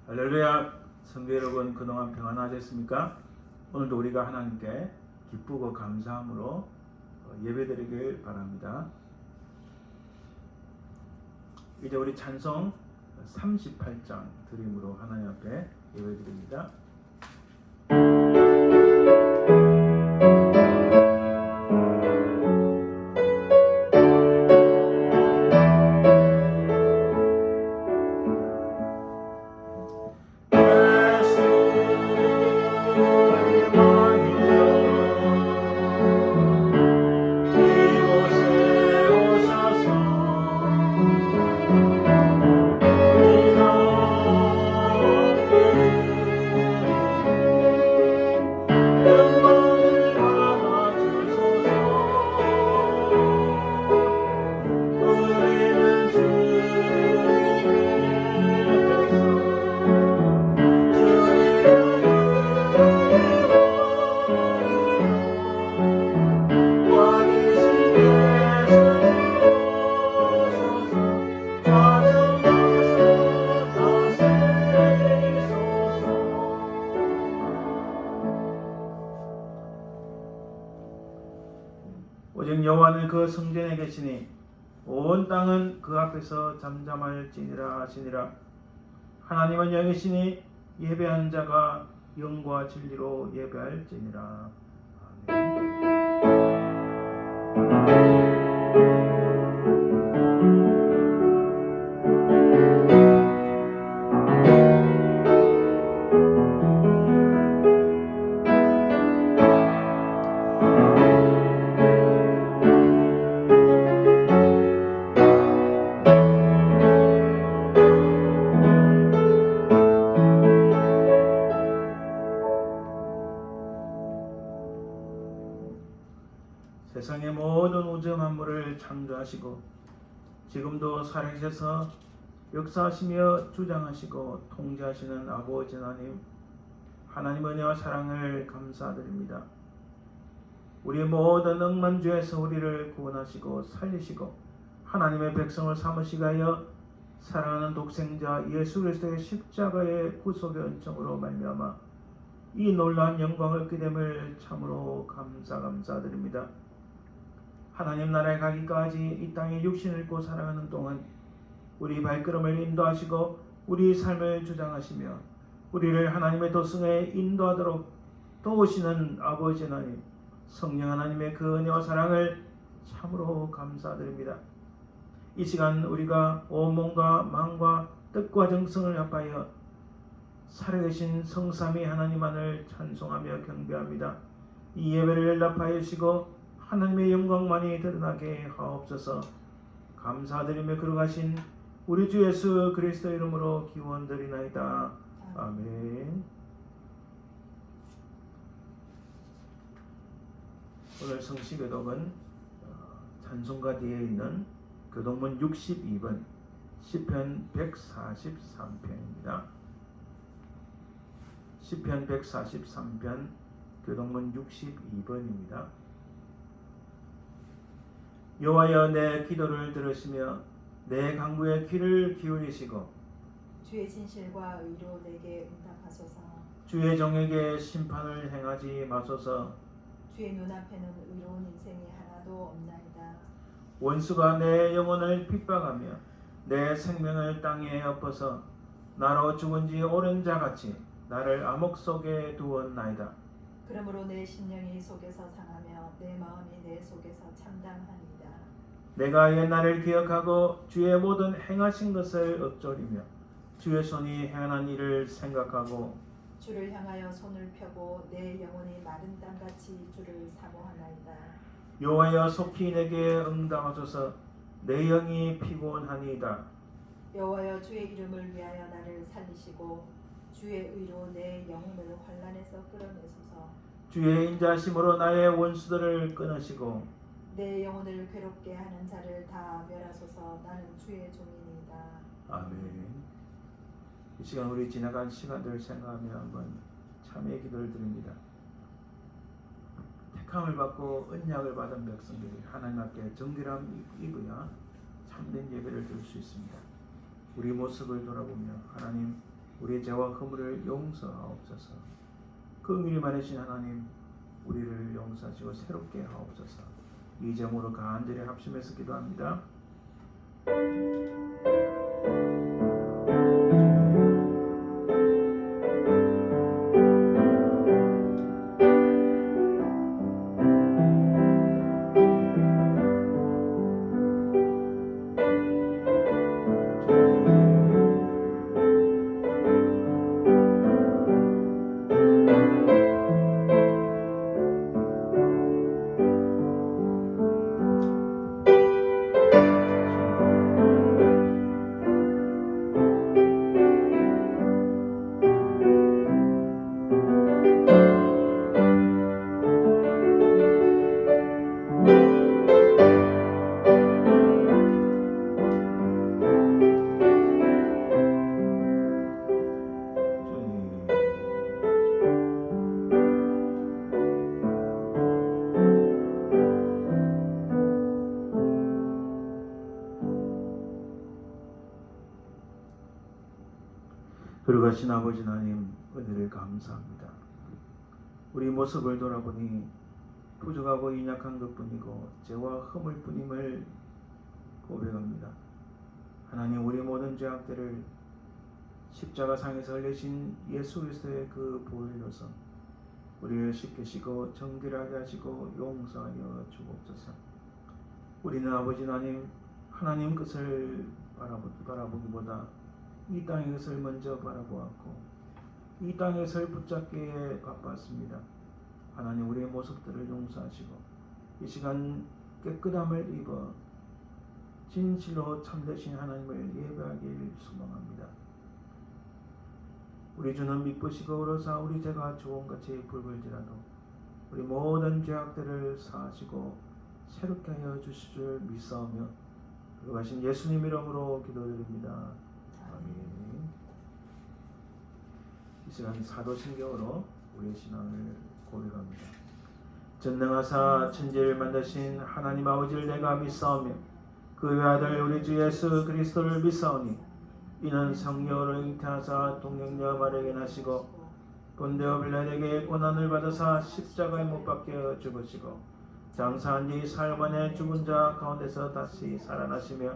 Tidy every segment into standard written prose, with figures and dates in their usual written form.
할렐루야. 성도 여러분, 그동안 평안하셨습니까? 오늘도 우리가 하나님께 기쁘고 감사함으로 예배드리길 바랍니다. 이제 우리 찬송 38장 드림으로 하나님 앞에 예배드립니다. 오직 여호와는 그 성전에 계시니 온 땅은 그 앞에서 잠잠할지니라 하시니라. 하나님은 영이시니 예배하는 자가 영과 진리로 예배할지니라. 아멘. 세상의 모든 우주 만물을 창조하시고 지금도 살아계셔서 역사하시며 주장하시고 통제하시는 아버지 하나님, 하나님의 은혜와 사랑을 감사드립니다. 우리의 모든 억만죄에서 우리를 구원하시고 살리시고 하나님의 백성을 삼으시기 위하여 사랑하는 독생자 예수 그리스도의 십자가의 구속의 은총으로 말미암아 이 놀라운 영광을 얻게 됨을 참으로 감사드립니다. 하나님 나라에 가기까지 이 땅에 육신을 입고 살아가는 동안 우리 발걸음을 인도하시고 우리 삶을 주장하시며 우리를 하나님의 도성에 인도하도록 도우시는 아버지 하나님, 성령 하나님의 그 은혜와 사랑을 참으로 감사드립니다. 이 시간 우리가 온몸과 마음과 뜻과 정성을 합하여 살아계신 성삼위 하나님만을 찬송하며 경배합니다. 이 예배를 연락하여 주시고 하나님의 영광만이 드러나게 하옵소서. 감사드리며 걸어가신 우리 주 예수 그리스도 이름으로 기원드리나이다. 아멘. 오늘 성시교독은 찬송가 뒤에 있는 교독문 62번 시편 143편입니다. 시편 143편 교독문 62번입니다. 여호와여 내 기도를 들으시며 내 간구에 귀를 기울이시고 주의 진실과 의로 내게 응답하소서. 주의 종에게 심판을 행하지 마소서. 주의 눈앞에는 의로운 인생이 하나도 없나이다. 원수가 내 영혼을 핍박하며 내 생명을 땅에 엎어서 나로 죽은 지 오랜 자같이 나를 암흑 속에 두었나이다. 그러므로 내 심령이 속에서 상하며 내 마음이 내 속에서 참담하니이다. 내가 옛날을 기억하고 주의 모든 행하신 것을 읊조리며 주의 손이 행한 일을 생각하고 주를 향하여 손을 펴고 내 영혼이 마른 땅같이 주를 사모하나이다. 여호와여 속히 내게 응답하소서. 내 영이 피곤하니이다. 여호와여 주의 이름을 위하여 나를 살리시고 주의 의로 내 영혼을 환난에서 끌어내소서. 주의 인자심으로 나의 원수들을 끊으시고 내 영혼을 괴롭게 하는 자를 다 멸하소서. 나는 주의 종이니이다. 아멘. 이 시간 우리 지나간 시간들을 생각하며 한번 참회의 기도를 드립니다. 택함을 받고 언약을 받은 백성들이 하나님 앞에 정결함 입어야 참된 예배를 드릴 수 있습니다. 우리 모습을 돌아보며 하나님, 우리의 죄와 허물을 용서하옵소서. 그 은밀히 많으신 하나님, 우리를 용서하시고 새롭게 하옵소서. 이 점으로 간절히 합심해서 기도합니다. 거룩하신 아버지 하나님, 은혜를 감사합니다. 우리 모습을 돌아보니 부족하고 인약한 것뿐이고 죄와 허물뿐임을 고백합니다. 하나님, 우리 모든 죄악들을 십자가상에서 흘리신 예수 그리스도의 그 보혈로서 우리를 씻기시고 정결하게 하시고 용서하여 주옵소서. 우리는 아버지 하나님 것을 바라보기보다 이 땅의 것을 먼저 바라보았고 이 땅의 것을 붙잡기에 바빴습니다. 하나님, 우리의 모습들을 용서하시고 이 시간 깨끗함을 입어 진실로 참되신 하나님을 예배하길 소망합니다. 우리 주는 미쁘시고 의로사 우리 죄가 주홍같이 붉을지라도 우리 모든 죄악들을 사하시고 새롭게 하여 주실 줄 믿사오며 그러하신 예수님 이름으로 기도드립니다. 아멘. 이 시간 사도신경으로 우리의 신앙을 고백합니다. 전능하사 천지를 만드신 하나님 아버지를 내가 믿사오며 그 외아들 우리 주 예수 그리스도를 믿사오니 이는 성령으로 잉태하사 동정녀 마리아에게 나시고 본디오 빌라에게 고난을 받으사 십자가에 못 박혀 죽으시고 장사한 지 사흘 만에 죽은 자 가운데서 다시 살아나시며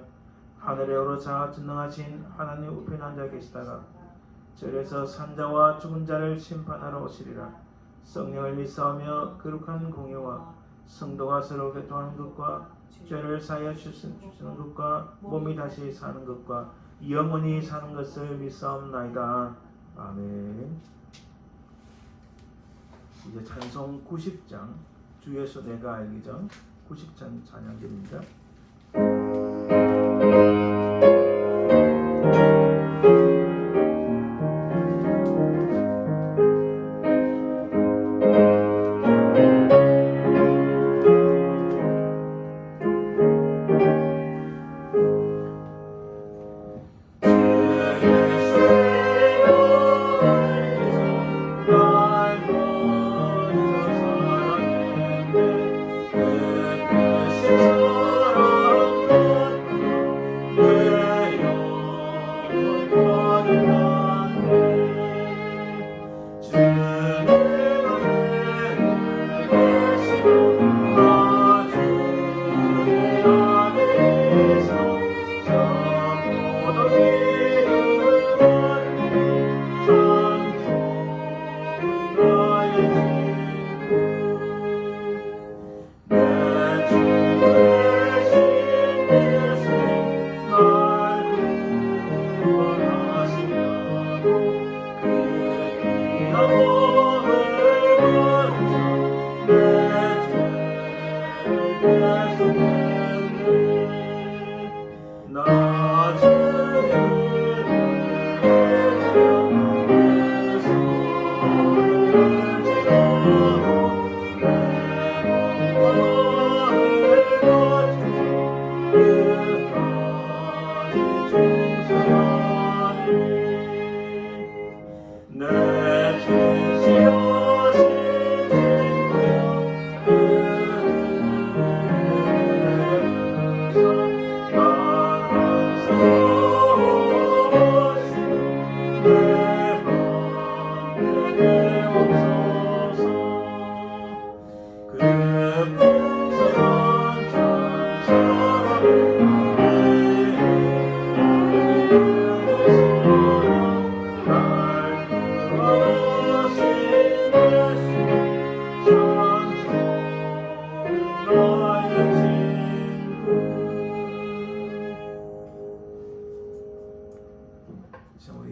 하늘에 오르사 전능하신 하나님 우편에 앉아 계시다가 절에서 산자와 죽은 자를 심판하러 오시리라. 성령을 믿사오며 거룩한 공예와 성도가 서로 교통하는 것과 죄를 사하여 주시는 것과 몸이 다시 사는 것과 영원히 사는 것을 믿사옵나이다. 아멘. 이제 찬송 90장 주 예수 내가 알기 전 90장 찬양드립니다.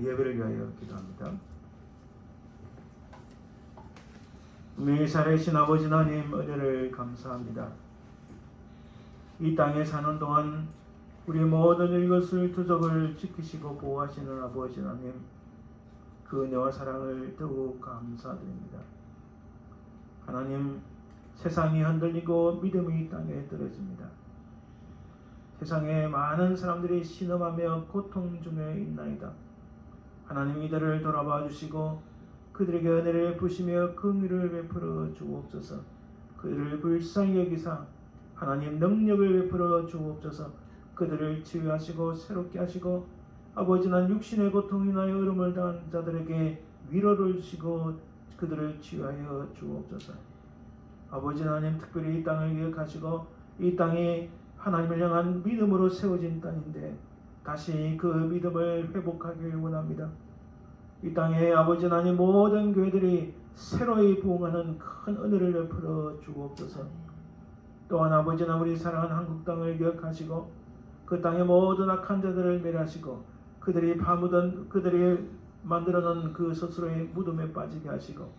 예배를 위하여 기도합니다. 우리 살아계신 아버지 하나님 은혜를 감사합니다. 이 땅에 사는 동안 우리 모든 일것을 투적을 지키시고 보호하시는 아버지 하나님, 그 은혜와 사랑을 더욱 감사드립니다. 하나님, 세상이 흔들리고 믿음이 이 땅에 떨어집니다. 세상에 많은 사람들이 신음하며 고통 중에 있나이다. 하나님, 이들을 돌아봐 주시고 그들에게 은혜를 베푸시며 긍휼을 베풀어 주옵소서. 그들을 불쌍히 여기사 하나님 능력을 베풀어 주옵소서. 그들을 치유하시고 새롭게 하시고 아버지, 난 육신의 고통 인하여 어려움을 당한 자들에게 위로를 주시고 그들을 치유하여 주옵소서. 아버지 하나님, 특별히 이 땅을 기억하시고 이 땅이 하나님을 향한 믿음으로 세워진 땅인데 다시 그 믿음을 회복하길 원합니다. 이 땅에 아버지 하나님 모든 교회들이 새로이 부흥하는 큰 은혜를 베풀어 주옵소서. 또한 아버지 하나님, 우리 사랑하는 한국 땅을 기억하시고 그 땅의 모든 악한 자들을 멸하시고 그들이 만들어 놓은 그 스스로의 무덤에 빠지게 하시고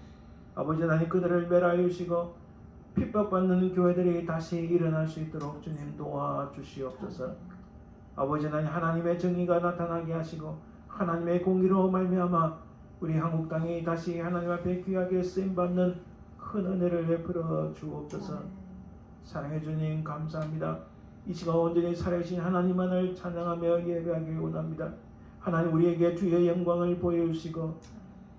아버지 하나님, 그들을 멸하여 주시고 핍박받는 교회들이 다시 일어날 수 있도록 주님 도와주시옵소서. 아버지 하나님, 하나님의 정의가 나타나게 하시고 하나님의 공의로 말미암아 우리 한국 땅이 다시 하나님 앞에 귀하게 쓰임받는 큰 은혜를 베풀어 주옵소서. 사랑해 주님 감사합니다. 이 시간 온전히 살아계신 하나님만을 찬양하며 예배하길 원합니다. 하나님, 우리에게 주의 영광을 보여주시고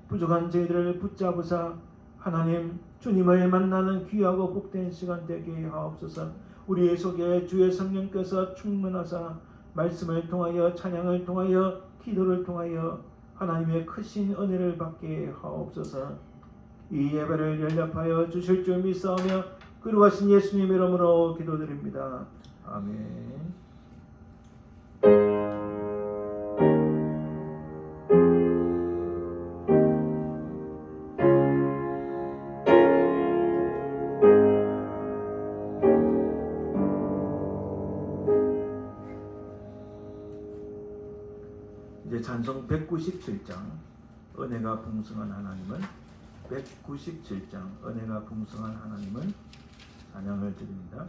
부족한 저희들을 붙잡으사 하나님 주님을 만나는 귀하고 복된 시간 되게 하옵소서. 우리의 속에 주의 성령께서 충만하사 말씀을 통하여 찬양을 통하여 기도를 통하여 하나님의 크신 은혜를 받게 하옵소서. 이 예배를 연락하여 주실 줄 믿사오며 그리하신 예수님의 이름으로 기도드립니다. 아멘. 이제 찬송 197장 은혜가 풍성한 하나님은 197장 은혜가 풍성한 하나님은 찬양을 드립니다.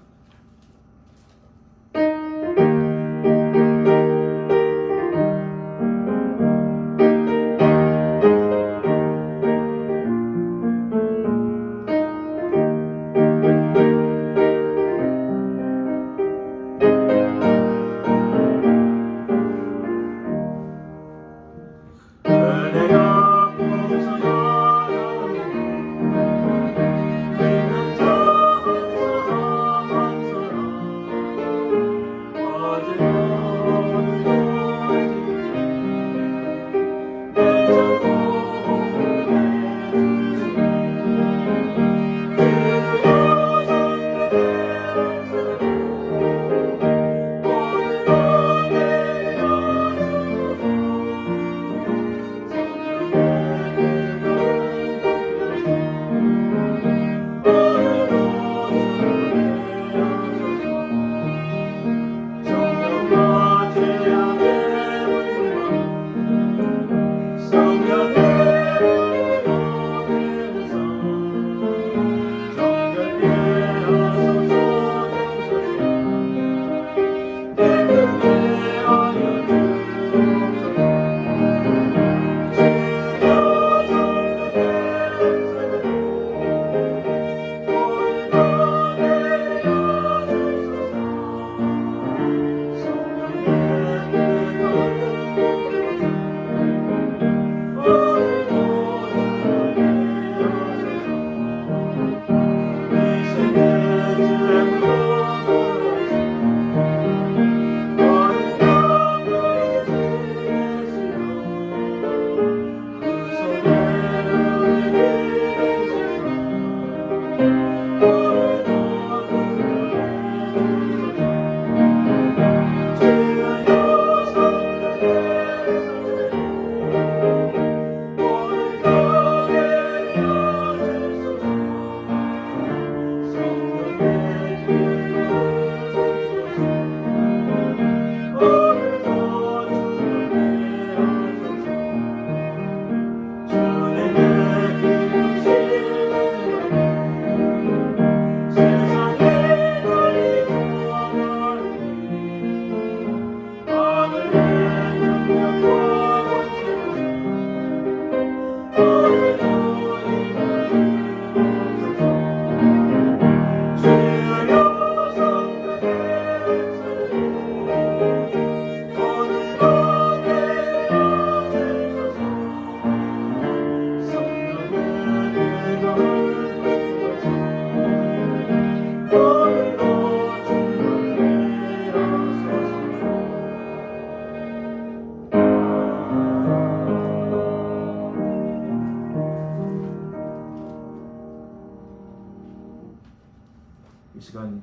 은혜가 풍성한 하나님은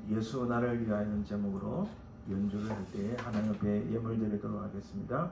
예수 나를 위하여는 제목으로 연주를 할 때에 하나님 앞에 예물 드리도록 하겠습니다.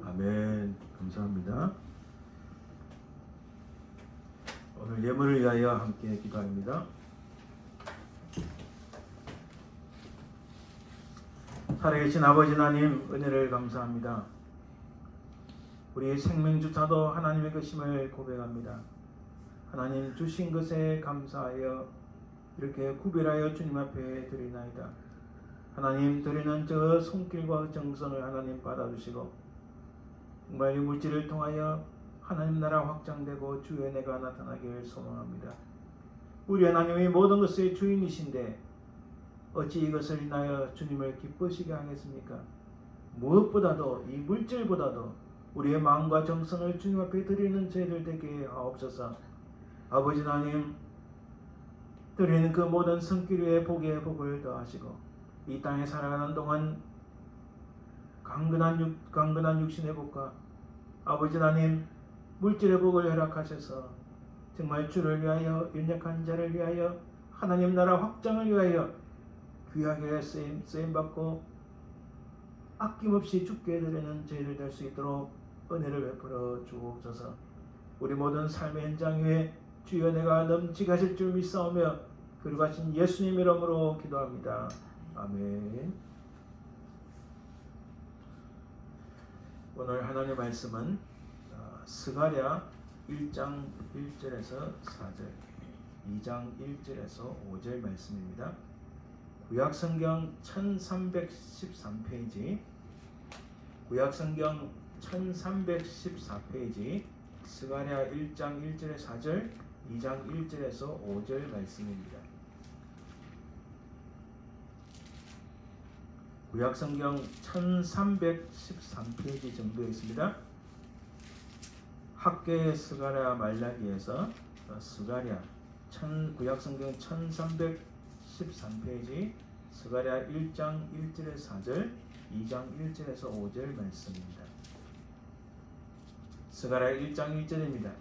아멘. 감사합니다. 오늘 예물을 위하여 함께 기도합니다. 살아계신 아버지 하나님, 은혜를 감사합니다. 우리의 생명주차도 하나님의 것임을 고백합니다. 하나님 주신 것에 감사하여 이렇게 구별하여 주님 앞에 드리나이다. 하나님 드리는 저 손길과 정성을 하나님 받아주시고 정말 이 물질을 통하여 하나님 나라 확장되고 주의 은혜가 나타나기를 소망합니다. 우리 하나님이 모든 것의 주인이신데 어찌 이것을 인하여 주님을 기쁘시게 하겠습니까? 무엇보다도 이 물질보다도 우리의 마음과 정성을 주님 앞에 드리는 죄를 되게 하옵소서. 아버지 하나님, 드리는 그 모든 손길 위에 복의 복을 더하시고 이 땅에 살아가는 동안 강건한 육신의 복과 아버지 하나님 물질의 복을 허락하셔서 정말 주를 위하여 연약한 자를 위하여 하나님 나라 확장을 위하여 귀하게 쓰임받고 아낌없이 주께 드리는 죄를 될 수 있도록 은혜를 베풀어 주옵소서. 우리 모든 삶의 현장 위에 주의 은혜가 넘치게 하실 줄 믿사오며 거룩하신 예수님 이름으로 기도합니다. 아멘. 오늘 하나님의 말씀은 스가랴 1장 1절에서 4절, 2장 1절에서 5절 말씀입니다. 구약성경 1313페이지, 구약성경 1314페이지, 스가랴 1장 1절에서 4절, 2장 1절에서 5절 말씀입니다. 구약성경 1313페이지 정도에 있습니다. 학계의 스가랴 말라기에서 스가랴 구약성경 1313페이지 스가랴 1장 1절에서 4절, 2장 1절에서 5절 말씀입니다. 스가랴 1장 1절입니다.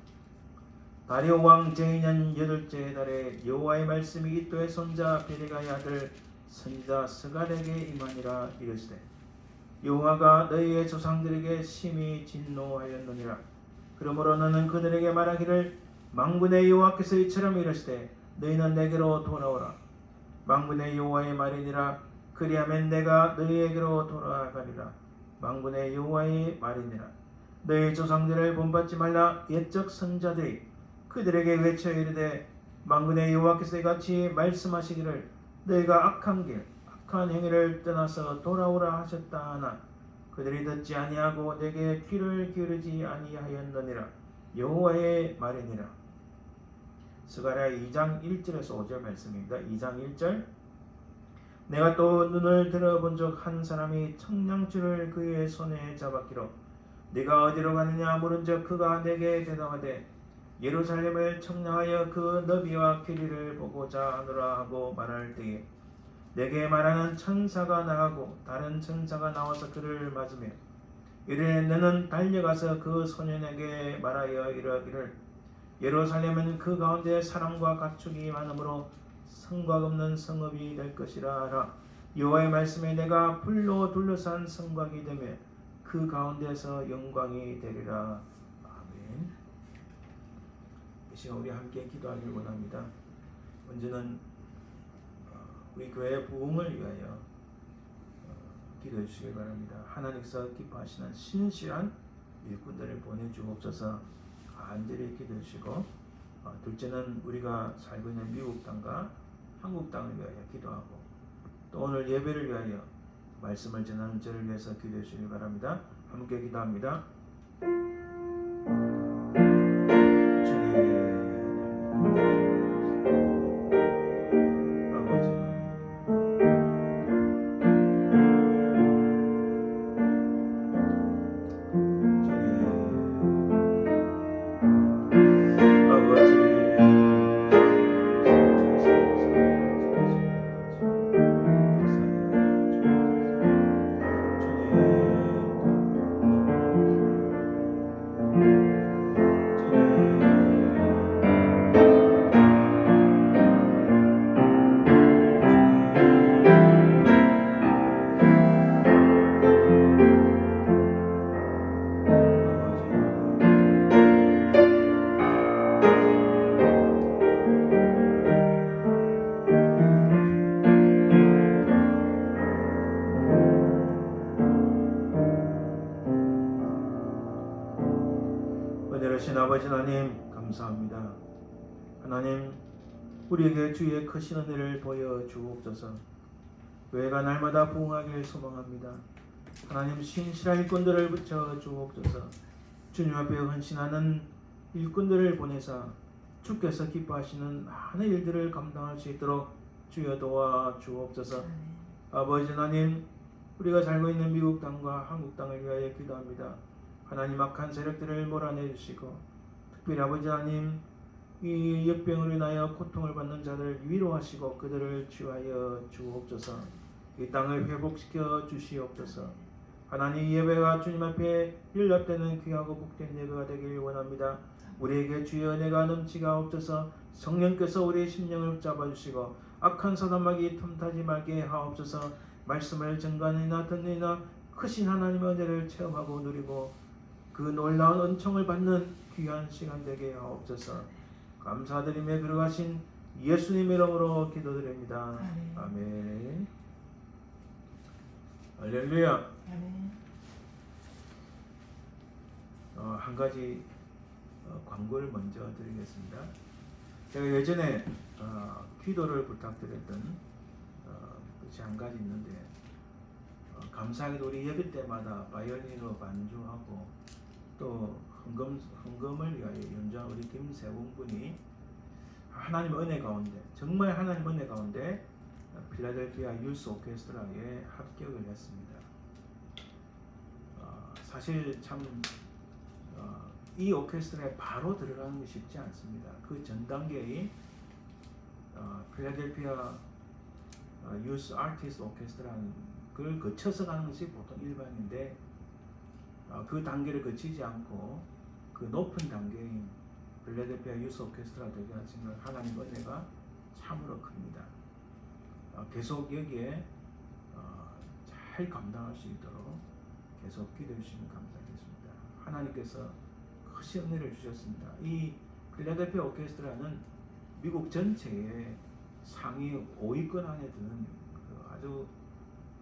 다리오 왕 제2년 8째 달에 여호와의 말씀이 이도의 손자 베레가의 아들 선지자 스가랴에게 임하니라. 이르시되 여호와가 너희의 조상들에게 심히 진노하였느니라. 그러므로 너는 그들에게 말하기를 만군의 여호와께서 이처럼 이르시되 너희는 내게로 돌아오라. 만군의 여호와의 말이니라. 그리하면 내가 너희에게로 돌아가리라. 만군의 여호와의 말이니라. 너희 조상들을 본받지 말라. 옛적 선자들이 그들에게 외쳐 이르되 만군의 여호와께서 이같이 말씀하시기를 너희가 악한 길 악한 행위를 떠나서 돌아오라 하셨다 하나 그들이 듣지 아니하고 내게 귀를 기울이지 아니하였느니라. 여호와의 말이니라. 스가랴 2장 1절에서 5절 말씀입니다. 2장 1절 내가 또 눈을 들어본 적 한 사람이 청량줄을 그의 손에 잡았기로 네가 어디로 가느냐 물은즉 그가 내게 대답하되 예루살렘을 청량하여 그 너비와 길이를 보고자 하노라 하고 말할 때에 내게 말하는 천사가 나가고 다른 천사가 나와서 그를 맞으며 이르되 너는 달려가서 그 소년에게 말하여 이르기를 예루살렘은 그 가운데 사람과 가축이 많으므로 성곽 없는 성읍이 될 것이라 하라. 여호와의 말씀에 내가 불로 둘러싼 성곽이 되며 그 가운데서 영광이 되리라. 아멘. 이 시간 우리 함께 기도하길 원합니다. 먼저는 우리 교회의 부흥을 위하여 기도해 주시기 바랍니다. 하나님께서 기뻐하시는 신실한 일꾼들을 보내주옵소서. 간절히 기도해 주시고 둘째는 우리가 살고 있는 미국 땅과 한국 땅을 위하여 기도하고 또 오늘 예배를 위하여 말씀을 전하는 저를 위해서 기도해 주시기 바랍니다. 함께 기도합니다. 아버지 하나님 감사합니다. 하나님 우리에게 주의 크신 은혜를 보여 주옵소서. 교회가 날마다 부흥하길 소망합니다. 하나님 신실한 일꾼들을 붙여 주옵소서. 주님 앞에 헌신하는 일꾼들을 보내사 주께서 기뻐하시는 많은 일들을 감당할 수 있도록 주여 도와 주옵소서. 아버지 하나님 우리가 살고 있는 미국 땅과 한국 땅을 위하여 기도합니다. 하나님 악한 세력들을 몰아내 주시고 특별히 아버지 하나님 이 역병으로 인하여 고통을 받는 자들을 위로하시고 그들을 치유하여 주옵소서. 이 땅을 회복시켜 주시옵소서. 하나님 예배가 주님 앞에 연락되는 귀하고 복된 예배가 되길 원합니다. 우리에게 주의 은혜가 넘치가 없어서 성령께서 우리의 심령을 붙잡아주시고 악한 사단마귀 틈타지 말게 하옵소서. 말씀을 증거하느니나 듣느니나 크신 하나님의 은혜를 체험하고 누리고 그 놀라운 은총을 받는 귀한 시간 되게 하옵소서. 감사드리며 들어가신 예수님의 이름으로 기도드립니다. 아멘. 할렐루야. 한 가지 광고를 먼저 드리겠습니다. 제가 예전에 기도를 부탁드렸던 것이 한 가지 있는데 감사하게도 우리 예배 때마다 바이올린으로 반주하고 또 헌금을 위하여 연주한 우리 김세봉 군이 하나님 은혜 가운데 정말 하나님 은혜 가운데 필라델피아 유스 오케스트라에 합격을 했습니다. 사실 참 이 오케스트라에 바로 들어가는 게 쉽지 않습니다. 그 전 단계의 필라델피아 유스 아티스트 오케스트라는 걸 거쳐서 가는 것이 보통 일반인데 그 단계를 거치지 않고 그 높은 단계인 필라델피아 유스 오케스트라 되게 하신 걸 하나님 은혜가 참으로 큽니다. 계속 여기에 잘 감당할 수 있도록 계속 기도해 주시면 감사하겠습니다. 하나님께서 크신 은혜를 주셨습니다. 이 필라델피아 오케스트라는 미국 전체에 상위 5위권 안에 드는 아주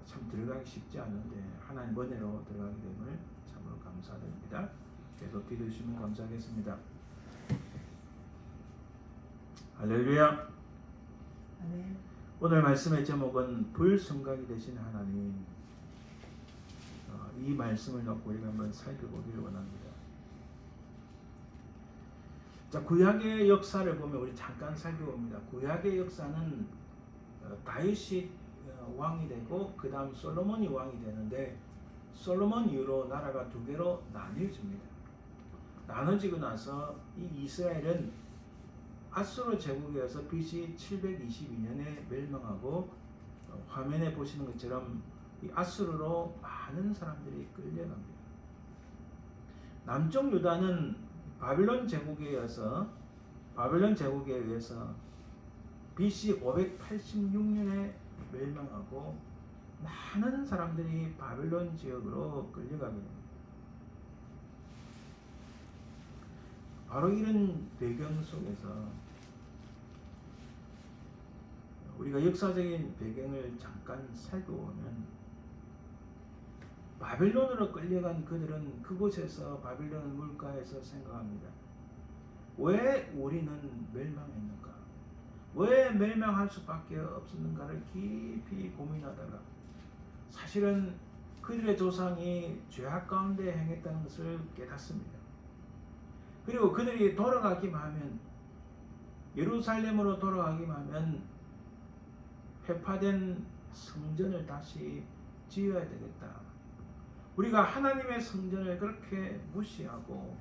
참 들어가기 쉽지 않은데 하나님 은혜로 들어가게 됨을 참으로 감사드립니다. 계속 기도해 주시면 감사하겠습니다. 할렐루야. 아멘. 오늘 말씀의 제목은 불순각이 되신 하나님. 이 말씀을 놓고 우리가 한번 살펴보기를 원합니다. 자, 구약의 역사를 보면 우리 잠깐 살펴봅니다. 구약의 역사는 다윗이 왕이 되고 그 다음 솔로몬이 왕이 되는데 솔로몬 이후로 나라가 두 개로 나뉘어집니다. 나눠지고 나서 이 이스라엘은 아수르 제국에서 BC 722년에 멸망하고 화면에 보시는 것처럼 이 아수르로 많은 사람들이 끌려갑니다. 남쪽 유다는 바빌론 제국에 의해서 BC 586년에 멸망하고 많은 사람들이 바빌론 지역으로 끌려가게 됩니다. 바로 이런 배경 속에서 우리가 역사적인 배경을 잠깐 살펴보면 바빌론으로 끌려간 그들은 그곳에서 바빌론 물가에서 생각합니다. 왜 우리는 멸망했는가? 왜 멸망할 수밖에 없었는가를 깊이 고민하다가 사실은 그들의 조상이 죄악 가운데 행했다는 것을 깨닫습니다. 그리고 그들이 돌아가기만 하면 예루살렘으로 돌아가기만 하면 회파된 성전을 다시 지어야 되겠다. 우리가 하나님의 성전을 그렇게 무시하고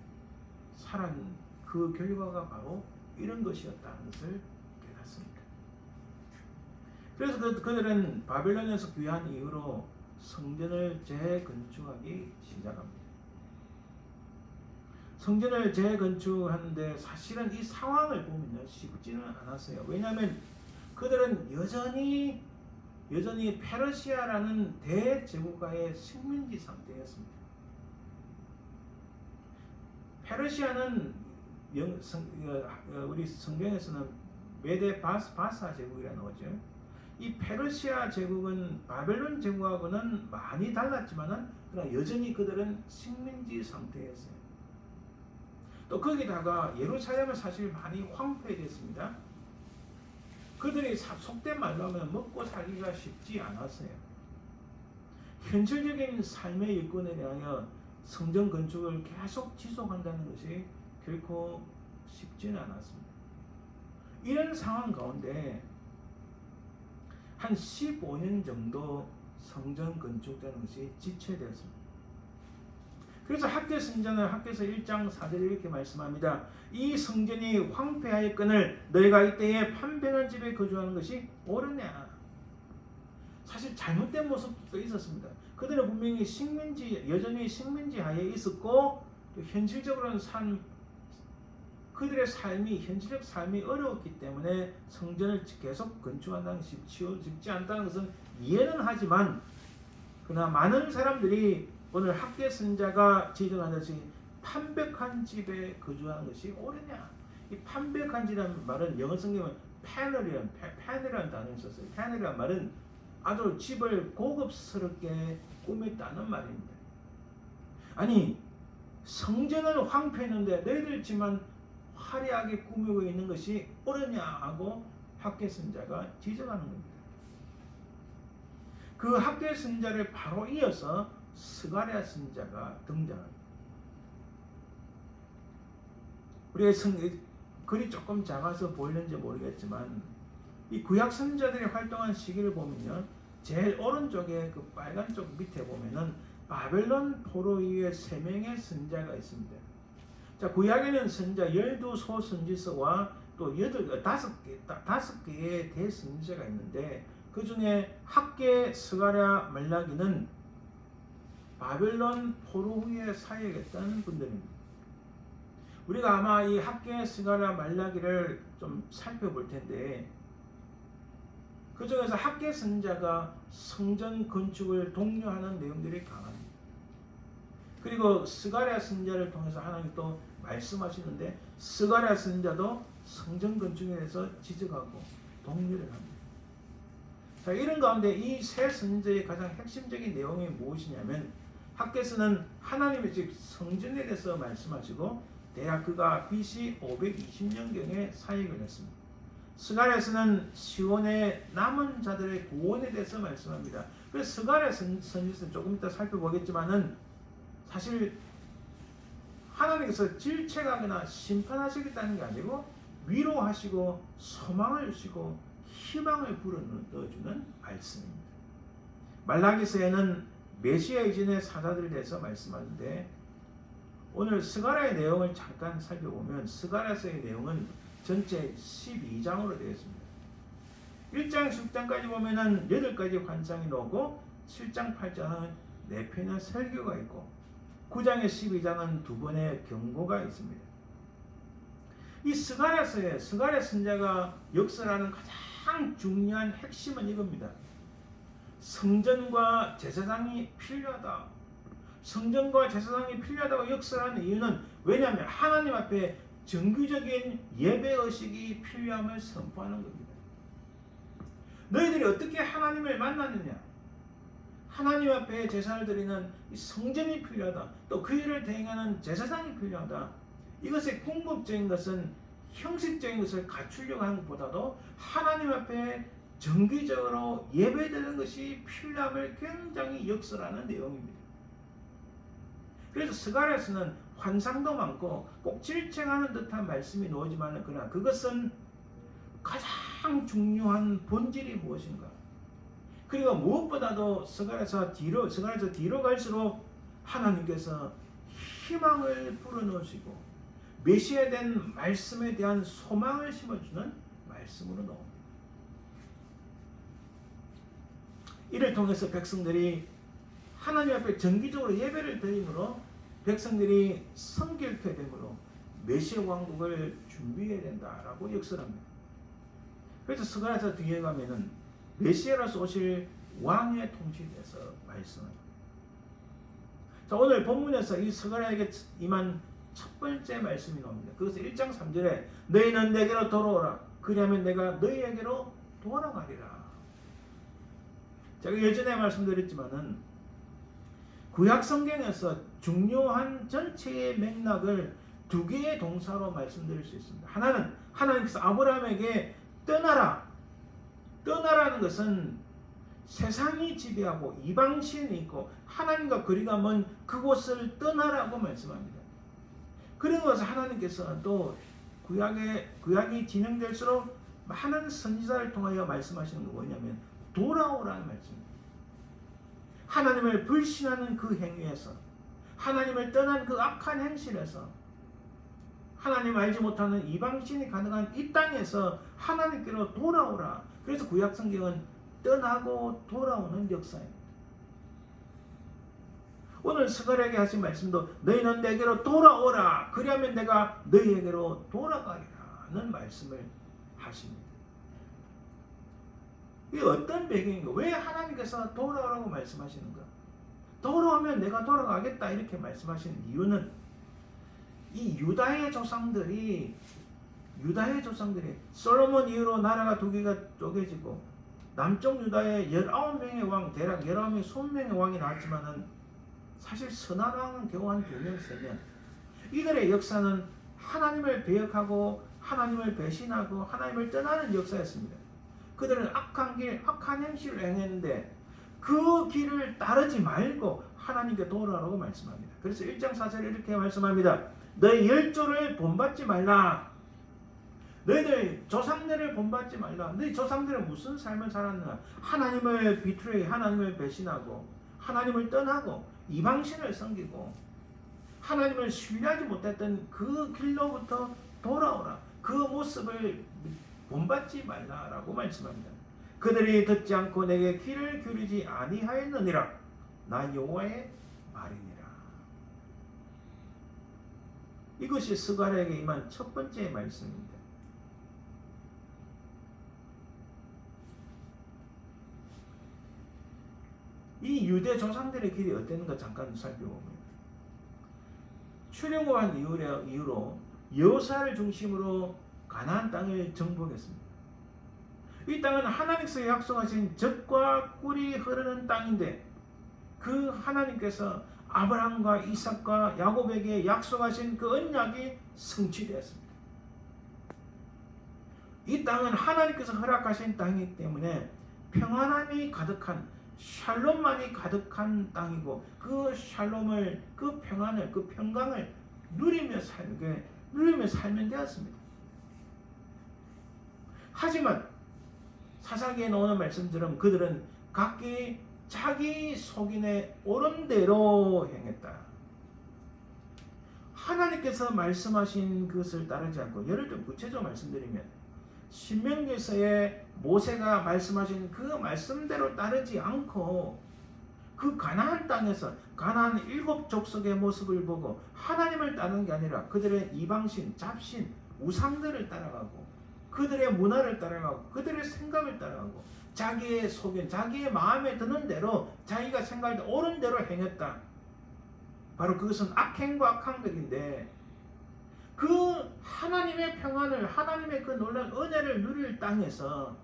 살은 그 결과가 바로 이런 것이었다는 것을 깨닫습니다. 그래서 그들은 바빌론에서 귀환 이후로 성전을 재건축하기 시작합니다. 성전을 재건축하는데 사실은 이 상황을 보면 쉽지는 않았어요. 왜냐하면 그들은 여전히 페르시아라는 대제국가의 식민지 상태였습니다. 페르시아는 우리 성경에서는 메데 바사 제국이라 나오죠. 이 페르시아 제국은 바벨론 제국하고는 많이 달랐지만은 그러나 여전히 그들은 식민지 상태였어요. 또 거기다가 예루살렘은 사실 많이 황폐됐습니다. 그들이 속된 말로 하면 먹고 살기가 쉽지 않았어요. 현실적인 삶의 일꾼에 대하여 성전 건축을 계속 지속한다는 것이 결코 쉽지는 않았습니다. 이런 상황 가운데 한 15년 정도 성전 건축되는 것이 지체되었습니다. 그래서 학개서 1장 4절에 이렇게 말씀합니다. 이 성전이 황폐하였거늘 너희가 이때에 판병한 집에 거주하는 것이 옳으냐. 사실 잘못된 모습도 있었습니다. 그들은 분명히 여전히 식민지 하에 있었고 또 현실적으로는 그들의 현실적 삶이 어려웠기 때문에 성전을 계속 건축한다는 것이 쉽지 않다는 것은 이해는 하지만 그러나 많은 사람들이 오늘 학계 선자가 지정하듯이 판벽한 집에 거주하는 것이 옳으냐. 이 판벽한 집이라는 말은 영어 성경은 패널이라는 단어를 썼어요. 패널이라는 말은 아주 집을 고급스럽게 꾸몄다는 말입니다. 아니 성전을 황폐했는데 너희들 집만 화려하게 꾸미고 있는 것이 옳으냐 하고 학계 선자가 지적하는 겁니다. 그 학계 선자를 바로 이어서 스가랴 선자가 등장합니다. 우리가 글이 조금 작아서 보이는지 모르겠지만 이 구약 선자들이 활동한 시기를 보면요, 제일 오른쪽에 그 빨간 쪽 밑에 보면은 바벨론 포로 이후에 3명의 선자가 있습니다. 자, 구약에는 선자 12소 선지서와 또 5개의 대선지자가 있는데 그 중에 학개, 스가랴, 말라기는 바벨론 포로 후에 사역했던 분들입니다. 우리가 아마 이 학개, 스가랴, 말라기를 좀 살펴볼 텐데 그 중에서 학개 선자가 성전 건축을 독려하는 내용들이 강합니다. 그리고 스가랴 선자를 통해서 하나님 또 말씀하시는데 스가랴 선자도 성전 건축에 대해서 지적하고 독려를 합니다. 자, 이런 가운데 이 세 선자의 가장 핵심적인 내용이 무엇이냐면 학개서는 하나님의 즉 성전에 대해서 말씀하시고 대략 그가 BC 520년경에 사역을 했습니다. 스가랴서는 시온의 남은 자들의 구원에 대해서 말씀합니다. 그래서 스가랴 선지서는 조금 이따 살펴보겠지만은 사실 하나님께서 질책하거나 심판하시겠다는 게 아니고 위로하시고 소망을 주시고 희망을 불어넣어주는 말씀입니다. 말라기서에는 메시아 이전의 사자들에 대해서 말씀하는데 오늘 스가랴의 내용을 잠깐 살펴보면 스가랴서의 내용은 전체 12장으로 되어 있습니다. 1장, 10장까지 보면은 8가지 환상이 나오고 7장, 8장은 4편의 설교가 있고 9장에 12장은 2번의 경고가 있습니다. 이 스가랴서에 스가랴 선자가 역설하는 가장 중요한 핵심은 이겁니다. 성전과 제사장이 필요하다. 성전과 제사장이 필요하다고 역설하는 이유는 왜냐하면 하나님 앞에 정규적인 예배의식이 필요함을 선포하는 겁니다. 너희들이 어떻게 하나님을 만나느냐? 하나님 앞에 제사를 드리는 이 성전이 필요하다. 또 그 일을 대행하는 제사장이 필요하다. 이것의 궁극적인 것은 형식적인 것을 갖추려고 하는 것보다도 하나님 앞에 정기적으로 예배드리는 것이 필요함을 굉장히 역설하는 내용입니다. 그래서 스가랴서는 환상도 많고 꼭 질책하는 듯한 말씀이 나오지만 그러나 그것은 가장 중요한 본질이 무엇인가? 그리고 무엇보다도 스가랴서 뒤로 갈수록 하나님께서 희망을 불어넣으시고 메시아에 대한 말씀에 대한 소망을 심어주는 말씀으로 나옵니다. 이를 통해서 백성들이 하나님 앞에 정기적으로 예배를 드림으로 백성들이 성결케 되므로 메시아 왕국을 준비해야 된다라고 역설합니다. 그래서 스가랴서 뒤에 가면은 메시아로서 오실 왕의 통치에 대해서 말씀합니다. 자, 오늘 본문에서 이 스가랴에게 임한 첫 번째 말씀이 나옵니다. 그것은 1장 3절에 너희는 내게로 돌아오라. 그리하면 내가 너희에게로 돌아가리라. 제가 예전에 말씀드렸지만은 구약 성경에서 중요한 전체의 맥락을 두 개의 동사로 말씀드릴 수 있습니다. 하나는 하나님께서 아브라함에게 떠나라는 것은 세상이 지배하고 이방신이 있고 하나님과 거리가 먼 그곳을 떠나라고 말씀합니다. 그러면서 하나님께서 또 구약이 진행될수록 많은 선지자를 통하여 말씀하시는 게 뭐냐면 돌아오라는 말씀입니다. 하나님을 불신하는 그 행위에서 하나님을 떠난 그 악한 행실에서 하나님 알지 못하는 이방신이 가능한 이 땅에서 하나님께로 돌아오라. 그래서 구약 성경은 떠나고 돌아오는 역사입니다. 오늘 스가랴에게 하신 말씀도 너희는 내게로 돌아오라. 그리하면 내가 너희에게로 돌아가리라는 말씀을 하십니다. 이게 어떤 배경인가? 왜 하나님께서 돌아오라고 말씀하시는가? 돌아오면 내가 돌아가겠다 이렇게 말씀하시는 이유는 이 유다의 조상들이 솔로몬 이후로 나라가 두 개가 쪼개지고 남쪽 유다에 19명의 왕, 대략 19명, 20명의 왕이 나왔지만은 사실 선한 왕은 겨우 한 2명, 3명. 이들의 역사는 하나님을 배역하고 하나님을 배신하고 하나님을 떠나는 역사였습니다. 그들은 악한 길, 악한 행실을 행했는데 그 길을 따르지 말고 하나님께 돌아오라고 말씀합니다. 그래서 1장 4절에 이렇게 말씀합니다. 너희 열조를 본받지 말라. 너희들 조상들을 본받지 말라. 너희 조상들은 무슨 삶을 살았나? 하나님을 비틀어 하나님을 배신하고 하나님을 떠나고 이방신을 섬기고 하나님을 신뢰하지 못했던 그 길로부터 돌아오라. 그 모습을 본받지 말라라고 말씀합니다. 그들이 듣지 않고 내게 귀를 기울이지 아니하였느니라. 나 여호와의 말이니라. 이것이 스가랴에게 임한 첫 번째 말씀입니다. 이 유대 조상들의 길이 어땠는가 잠깐 살펴봅니다. 출애굽한 이후로 여호사를 중심으로 가나안 땅을 정복했습니다. 이 땅은 하나님께서 약속하신 젖과 꿀이 흐르는 땅인데 그 하나님께서 아브라함과 이삭과 야곱에게 약속하신 그 언약이 성취되었습니다. 이 땅은 하나님께서 허락하신 땅이기 때문에 평안함이 가득한 샬롬만이 가득한 땅이고 그 샬롬을 그 평안을 그 평강을 누리며 살면 되었습니다. 하지만 사사기에 나오는 말씀처럼 그들은 각기 자기 속인의 옳은 대로 행했다. 하나님께서 말씀하신 것을 따르지 않고 예를 들어 구체적으로 말씀드리면 신명기서에 모세가 말씀하신 그 말씀대로 따르지 않고 그 가나안 땅에서 가나안 7족속의 모습을 보고 하나님을 따르는 게 아니라 그들의 이방신, 잡신, 우상들을 따라가고 그들의 문화를 따라가고 그들의 생각을 따라가고 자기의 소견, 자기의 마음에 드는 대로 자기가 생각할 때 옳은 대로 행했다. 바로 그것은 악행과 악한들인데 그 하나님의 평안을 하나님의 그 놀라운 은혜를 누릴 땅에서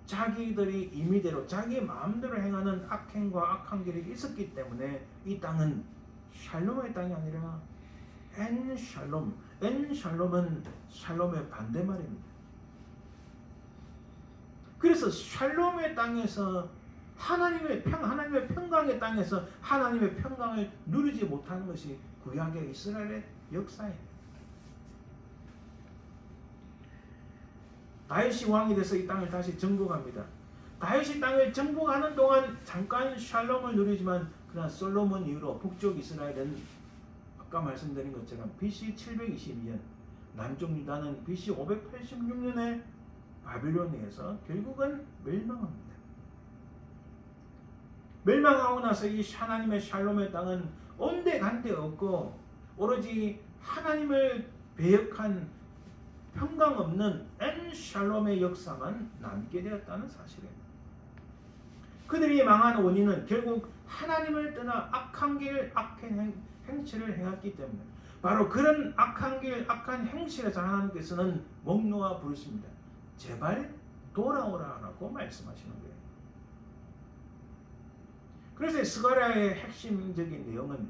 자기들이 임의대로 자기 마음대로 행하는 악행과 악한 길이 있었기 때문에 이 땅은 샬롬의 땅이 아니라 엔샬롬, 엔샬롬은 샬롬의 반대말입니다. 그래서 샬롬의 땅에서 하나님의 평강의 땅에서 하나님의 평강을 누리지 못하는 것이 구약의 이스라엘의 역사입니다. 다윗이 왕이 돼서 이 땅을 다시 정복합니다. 다윗이 땅을 정복하는 동안 잠깐 샬롬을 누리지만 그러나 솔로몬 이후로 북쪽 이스라엘은 아까 말씀드린 것처럼 BC 722년 남쪽 유다는 BC 586년에 바빌론에서 결국은 멸망합니다. 멸망하고 나서 이 하나님의 샬롬의 땅은 온데간데 없고 오로지 하나님을 배역한 평강 없는 엔샬롬의 역사만 남게 되었다는 사실입니다. 그들이 망한 원인은 결국 하나님을 떠나 악한 길, 악한 행실을 행했기 때문에 바로 그런 악한 길, 악한 행실에서 하나님께서는 목놓아 부르십니다. 제발 돌아오라라고 말씀하시는 거예요. 그래서 스가랴의 핵심적인 내용은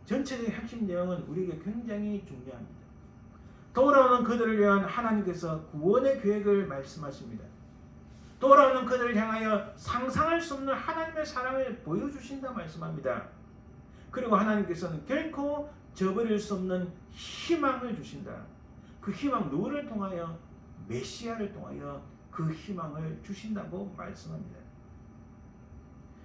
전체적인 핵심 내용은 우리에게 굉장히 중요합니다. 돌아오는 그들을 위한 하나님께서 구원의 계획을 말씀하십니다. 돌아오는 그들을 향하여 상상할 수 없는 하나님의 사랑을 보여주신다 말씀합니다. 그리고 하나님께서는 결코 저버릴 수 없는 희망을 주신다. 그 희망 누구를 통하여? 메시아를 통하여 그 희망을 주신다고 말씀합니다.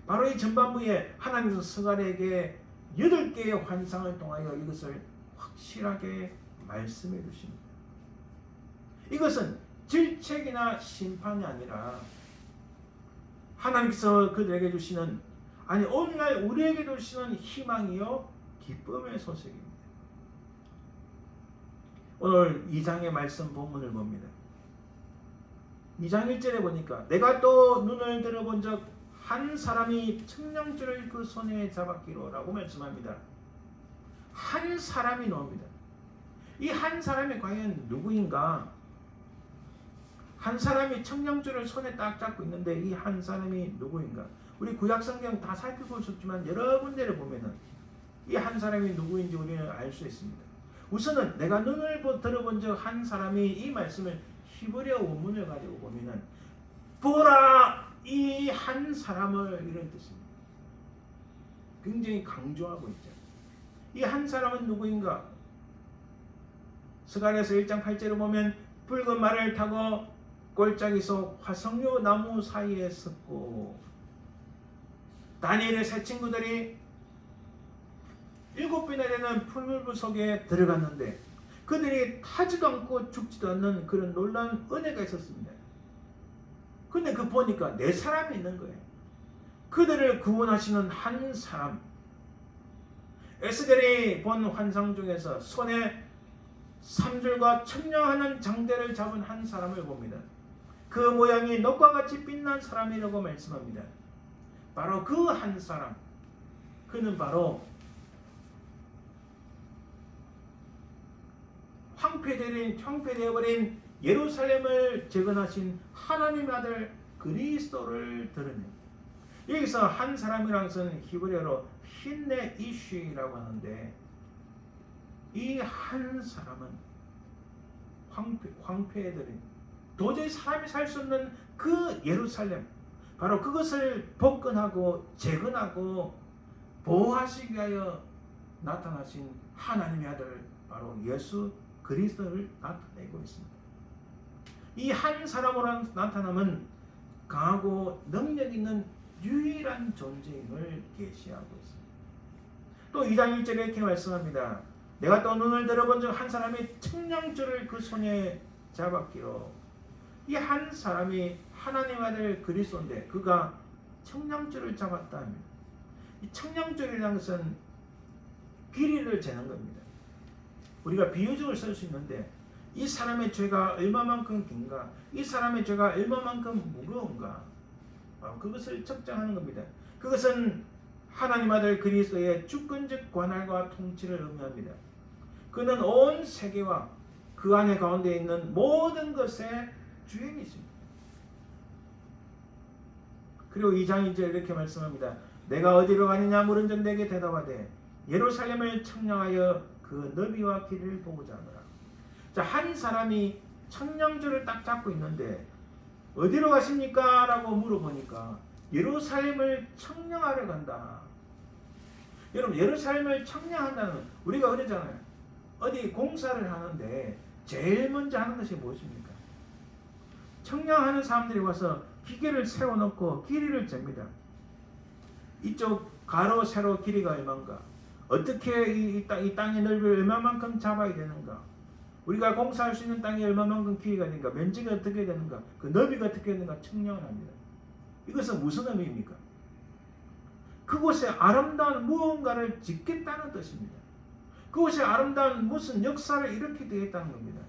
바로 이 전반부에 하나님께서 스가랴에게 8개의 환상을 통하여 이것을 확실하게 말씀해 주십니다. 이것은 질책이나 심판이 아니라 하나님께서 그들에게 주시는 오늘날 우리에게 주시는 희망이요 기쁨의 소식입니다. 오늘 2장의 말씀 본문을 봅니다. 2장 1절에 보니까 내가 또 눈을 들어본 적 한 사람이 청량줄을 그 손에 잡았기로 라고 말씀합니다. 한 사람이 나옵니다. 이 한 사람이 과연 누구인가? 한 사람이 청량줄을 손에 딱 잡고 있는데 이 한 사람이 누구인가? 우리 구약성경 다 살펴볼 수 없지만 여러 군데를 보면은 이 한 사람이 누구인지 우리는 알 수 있습니다. 우선은 내가 눈을 들어본 적 한 사람이 이 말씀을 히브리어 원문을 가지고 보면은 보라 이 한 사람을 이런 뜻입니다. 굉장히 강조하고 있죠. 이 한 사람은 누구인가? 스가랴서 1장 8절을 보면 붉은 말을 타고 골짜기 속 화석류 나무 사이에 섰고 다니엘의 세 친구들이 7배나 되는 풀물부 속에 들어갔는데 그들이 타지도 않고 죽지도 않는 그런 놀라운 은혜가 있었습니다. 근데 그 보니까 네 사람이 있는 거예요. 그들을 구원하시는 한 사람. 에스겔이 본 환상 중에서 손에 3줄과 청량하는 장대를 잡은 한 사람을 봅니다. 그 모양이 녹과 같이 빛난 사람이라고 말씀합니다. 바로 그 한 사람. 그는 바로 황폐되어버린 예루살렘을 재건하신 하나님의 아들 그리스도를 드러냅니다. 여기서 한 사람이라는 것은 히브리어로 힌네 이쉬라고 하는데, 이 한 사람은 황폐해버린, 도저히 사람이 살 수 없는 그 예루살렘, 바로 그것을 복건하고 재건하고 보호하시기 위하여 나타나신 하나님의 아들, 바로 예수 그리스도를 나타내고 있습니다. 이 한 사람으로 나타남은 강하고 능력 있는 유일한 존재임을 계시하고 있습니다. 또 2장 1절에 이렇게 말씀합니다. 내가 또 눈을 들어본 적 한 사람이 청량줄을 그 손에 잡았기로. 이 한 사람이 하나님 아들 그리스도인데 그가 청량줄을 잡았다 합니다. 이 청량줄이라는 것은 길이를 재는 겁니다. 우리가 비유적으로 쓸 수 있는데, 이 사람의 죄가 얼마만큼 긴가, 이 사람의 죄가 얼마만큼 무거운가, 그것을 측정하는 겁니다. 그것은 하나님 아들 그리스도의 주권적 관할과 통치를 의미합니다. 그는 온 세계와 그 안에 가운데 있는 모든 것의 주인이십니다. 그리고 2장 2절 이렇게 말씀합니다. 내가 어디로 가느냐 물은즉 내게 대답하되 예루살렘을 청량하여 그 너비와 길이를 보고자 하노라. 자, 한 사람이 청량줄을 딱 잡고 있는데 어디로 가십니까? 라고 물어보니까 예루살렘을 청량하러 간다. 여러분, 예루살렘을 청량한다는, 우리가 그러잖아요. 어디 공사를 하는데 제일 먼저 하는 것이 무엇입니까? 청량하는 사람들이 와서 기계를 세워놓고 길이를 잽니다. 이쪽 가로 세로 길이가 얼마인가, 어떻게 이 땅의 넓이를 얼마만큼 잡아야 되는가, 우리가 공사할 수 있는 땅이 얼마만큼 길이가 되는가, 면적이 어떻게 되는가, 그 너비가 어떻게 되는가 측량을 합니다. 이것은 무슨 의미입니까? 그곳에 아름다운 무언가를 짓겠다는 뜻입니다. 그곳에 아름다운 무슨 역사를 일으키게 되겠다는 겁니다.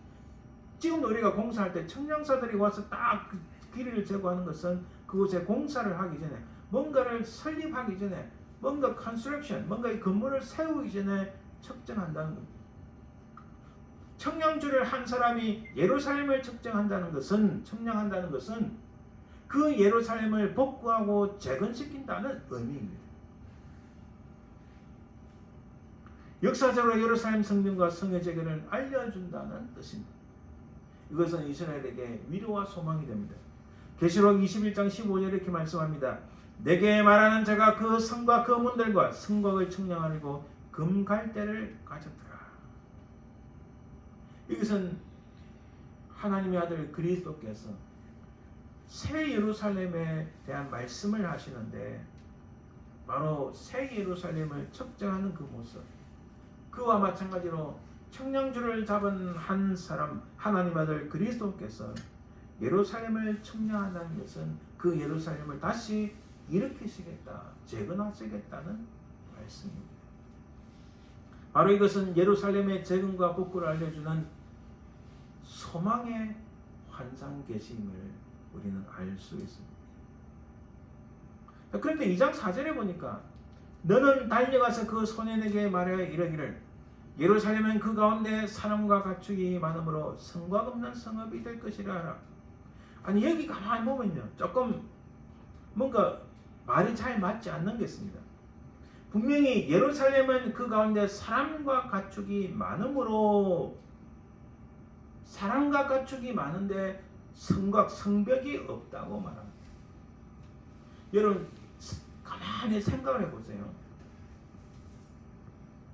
지금도 우리가 공사할 때 청량사들이 와서 딱 그 길이를 제거하는 것은 그곳에 공사를 하기 전에, 뭔가를 설립하기 전에, 뭔가 컨스트럭션, 뭔가 이 건물을 세우기 전에 측정한다는 겁니다. 청량줄을 한 사람이 예루살렘을 측정한다는 것은, 청량한다는 것은 그 예루살렘을 복구하고 재건시킨다는 의미입니다. 역사적으로 예루살렘 성전과 성의 재건을 알려준다는 뜻입니다. 이것은 이스라엘에게 위로와 소망이 됩니다. 계시록 21장 15절 이렇게 말씀합니다. 내게 말하는 자가 그 성과 그 문들과 성곽을 청량하고 금갈대를 가졌더라. 이것은 하나님의 아들 그리스도께서 새 예루살렘에 대한 말씀을 하시는데, 바로 새 예루살렘을 측정하는 그 모습, 그와 마찬가지로 청량줄을 잡은 한 사람, 하나님 아들 그리스도께서 예루살렘을 청량한다는 것은 그 예루살렘을 다시 일으키시겠다, 재건하시겠다는 말씀입니다. 바로 이것은 예루살렘의 재건과 복구를 알려주는 소망의 환상 계시임을 우리는 알 수 있습니다. 그런데 2장 4절에 보니까 너는 달려가서 그 소년에게 말하여 이르기를 예루살렘은 그 가운데 사람과 가축이 많으므로 성곽 없는 성읍이 될 것이라 하라. 아니, 여기 가만히 보면요, 조금 뭔가 말이 잘 맞지 않는 게 있습니다. 분명히 예루살렘은 그 가운데 사람과 가축이 많으므로, 사람과 가축이 많은데 성곽, 성벽이 없다고 말합니다. 여러분, 가만히 생각을 해보세요.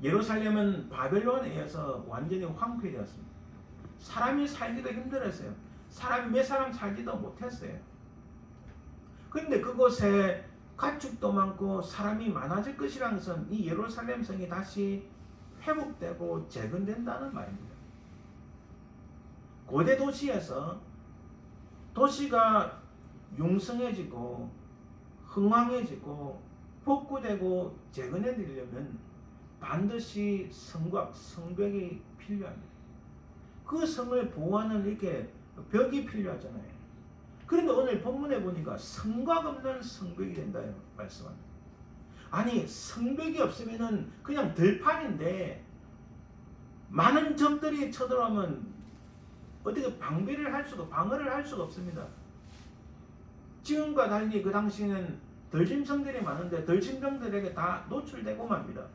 예루살렘은 바벨론에 의해서 완전히 황폐되었습니다. 사람이 살기도 힘들었어요. 사람이 몇 사람 살지도 못했어요. 그런데 그곳에 가축도 많고 사람이 많아질 것이라는 것은 이 예루살렘 성이 다시 회복되고 재건된다는 말입니다. 고대 도시에서 도시가 융성해지고 흥왕해지고 복구되고 재건해지려면 반드시 성곽, 성벽이 필요합니다. 그 성을 보호하는 이렇게 벽이 필요하잖아요. 그런데 오늘 본문에 보니까 성곽 없는 성벽이 된다 말씀합니다. 아니 성벽이 없으면은 그냥 들판인데 많은 적들이 쳐들어오면 어떻게 방어를 할 수가 없습니다. 지금과 달리 그 당시에는 덜짐승들이 많은데 덜짐승들에게 다 노출되고 맙니다.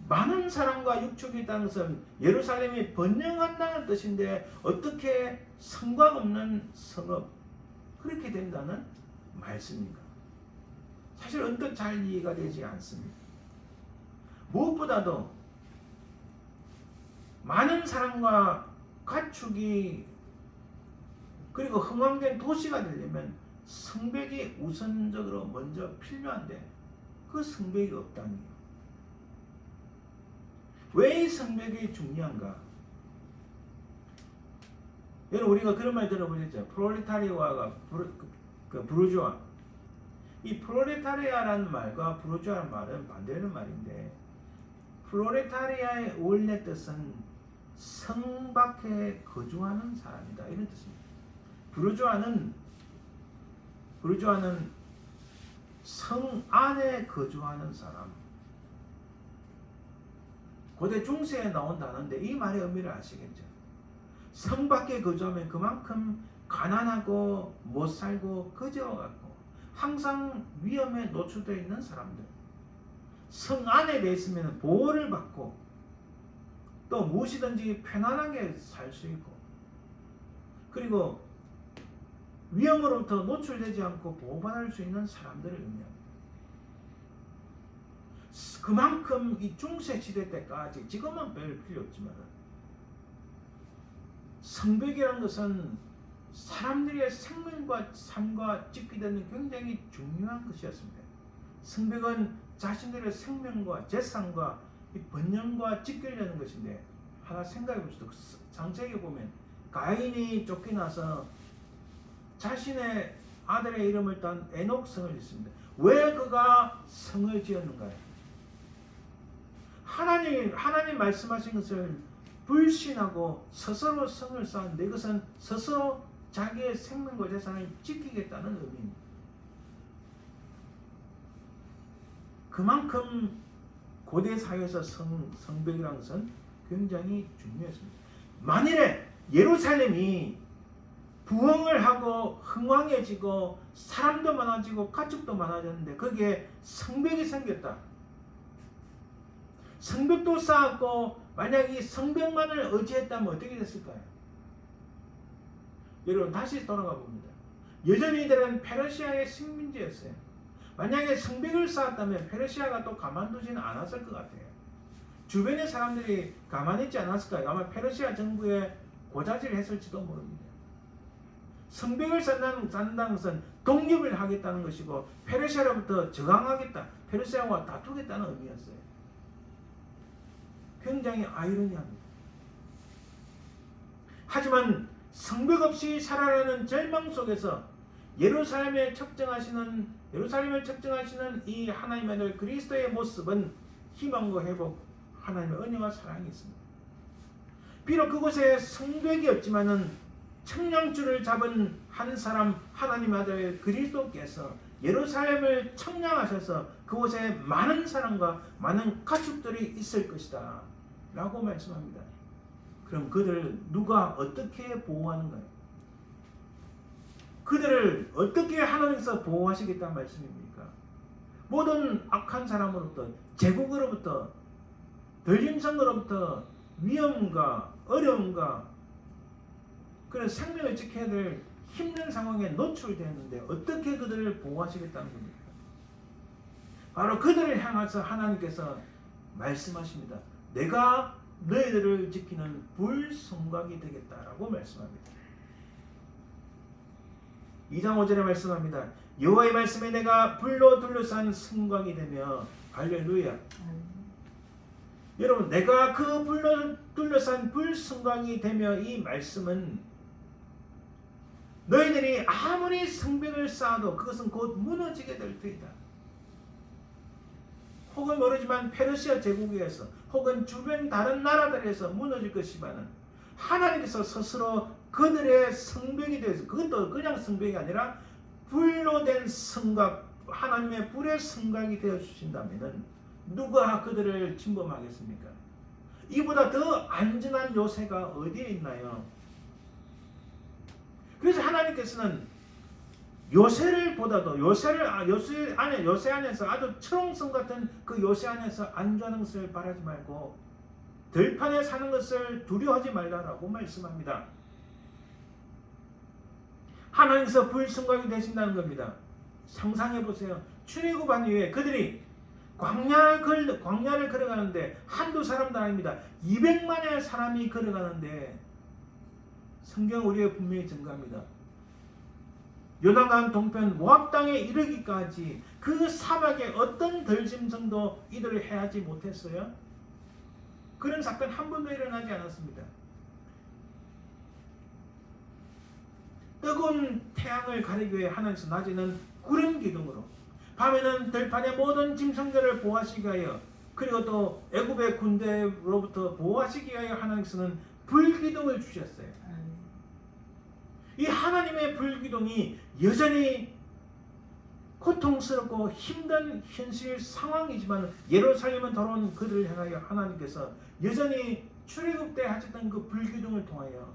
많은 사람과 육축이 있다는 것은 예루살렘이 번영한다는 뜻인데 어떻게 성곽 없는 성읍 그렇게 된다는 말씀입니다. 사실 언뜻 잘 이해가 되지 않습니다. 무엇보다도 많은 사람과 가축이 그리고 흥왕된 도시가 되려면 성벽이 우선적으로 먼저 필요한데 그 성벽이 없다니. 왜 이 성벽이 중요한가? 여러분 우리가 그런 말 들어보셨죠? 프롤레타리아가 부르주아. 이 프롤레타리아라는 말과 부르주아라는 말은 반대되는 말인데 프롤레타리아의 원래 뜻은 성 밖에 거주하는 사람이다 이런 뜻입니다. 부르주아는 성 안에 거주하는 사람. 고대 중세에 나온 단어인데 이 말의 의미를 아시겠죠? 성 밖에 거주하면 그만큼 가난하고 못 살고 거지어갖고 항상 위험에 노출되어 있는 사람들. 성 안에 돼 있으면 보호를 받고 또 무엇이든지 편안하게 살 수 있고 그리고 위험으로부터 노출되지 않고 보호받을 수 있는 사람들을 의미합니다. 그만큼 이 중세 시대 때까지 지금은 별 필요 없지만 성벽이라는 것은 사람들의 생명과 삶과 직결되는 굉장히 중요한 것이었습니다. 성벽은 자신들의 생명과 재산과 이 번영과 직결되는 것인데 하나 생각해 봅시다. 창세기 보면 가인이 쫓겨나서 자신의 아들의 이름을 딴 에녹성을 짓습니다. 왜 그가 성을 지었는가요? 하나님 말씀하신 것을 불신하고 스스로 성을 쌓았는데 이것은 스스로 자기의 생명과 재산을 지키겠다는 의미입니다. 그만큼 고대 사회에서 성벽이라는 것은 굉장히 중요했습니다. 만일에 예루살렘이 부흥을 하고 흥왕해지고 사람도 많아지고 가축도 많아졌는데 거기에 성벽이 생겼다. 성벽도 쌓았고 만약 이 성벽만을 의지했다면 어떻게 됐을까요? 여러분 다시 돌아가 봅니다. 여전히 이들은 페르시아의 식민지였어요. 만약에 성벽을 쌓았다면 페르시아가 또 가만두지는 않았을 것 같아요. 주변의 사람들이 가만히 있지 않았을까요? 아마 페르시아 정부에 고자질을 했을지도 모릅니다. 성벽을 쌓는다는 것은 독립을 하겠다는 것이고 페르시아로부터 저항하겠다, 페르시아와 다투겠다는 의미였어요. 굉장히 아이러니합니다. 하지만 성벽 없이 살아가는 절망 속에서 예루살렘을 측정하시는 이 하나님의 아들 그리스도의 모습은 희망과 회복, 하나님의 은혜와 사랑이 있습니다. 비록 그곳에 성벽이 없지만은 청량줄을 잡은 한 사람 하나님 아들 그리스도께서 예루살렘을 청량하셔서 그곳에 많은 사람과 많은 가축들이 있을 것이다 라고 말씀합니다. 그럼 그들을 누가 어떻게 보호하는가요? 그들을 어떻게 하나님께서 보호하시겠다는 말씀입니까? 모든 악한 사람으로부터, 제국으로부터, 덜림성으로부터 위험과 어려움과 그런 생명을 지켜야 될 힘든 상황에 노출되었는데 어떻게 그들을 보호하시겠다는 겁니까? 바로 그들을 향해서 하나님께서 말씀하십니다. 내가 너희들을 지키는 불성곽이 되겠다라고 말씀합니다. 2장 5절에 말씀합니다. 여호와의 말씀에 내가 불로 둘러싼 성곽이 되며 할렐루야. 여러분 내가 그 불로 둘러싼 불성곽이 되며 이 말씀은 너희들이 아무리 성벽을 쌓아도 그것은 곧 무너지게 될 터이다. 혹은 모르지만 페르시아 제국에서 혹은 주변 다른 나라들에서 무너질 것이지만 하나님께서 스스로 그들의 성벽이 되어서, 그것도 그냥 성벽이 아니라 불로 된 성곽, 하나님의 불의 성곽이 되어 주신다면 누가 그들을 침범하겠습니까? 이보다 더 안전한 요새가 어디에 있나요? 그래서 하나님께서는 요새를 보다도 요새 안에서 아주 철옹성 같은 그 요새 안에서 안전한 것을 바라지 말고 들판에 사는 것을 두려워하지 말라라고 말씀합니다. 하나님께서 불성곽이 되신다는 겁니다. 상상해 보세요. 출애굽한 이후에 그들이 광야를 걸어가는데 한두 사람도 아닙니다. 200만의 사람이 걸어가는데 성경 우리에 분명히 증가합니다. 요단강 동편 모압 땅에 이르기까지 그 사막에 어떤 덜짐승도 이들을 해하지 못했어요. 그런 사건 한 번도 일어나지 않았습니다. 뜨거운 태양을 가리기 위해 하나님께서 낮에는 구름 기둥으로, 밤에는 들판의 모든 짐승들을 보호하시기 위하여, 그리고 또 애굽의 군대로부터 보호하시기 위하여 하나님께서는 불기둥을 주셨어요. 이 하나님의 불기둥이 여전히 고통스럽고 힘든 현실 상황이지만 예루살렘은 돌아온 그들을 향하여 하나님께서 여전히 출애굽 때 하셨던 그 불기둥을 통하여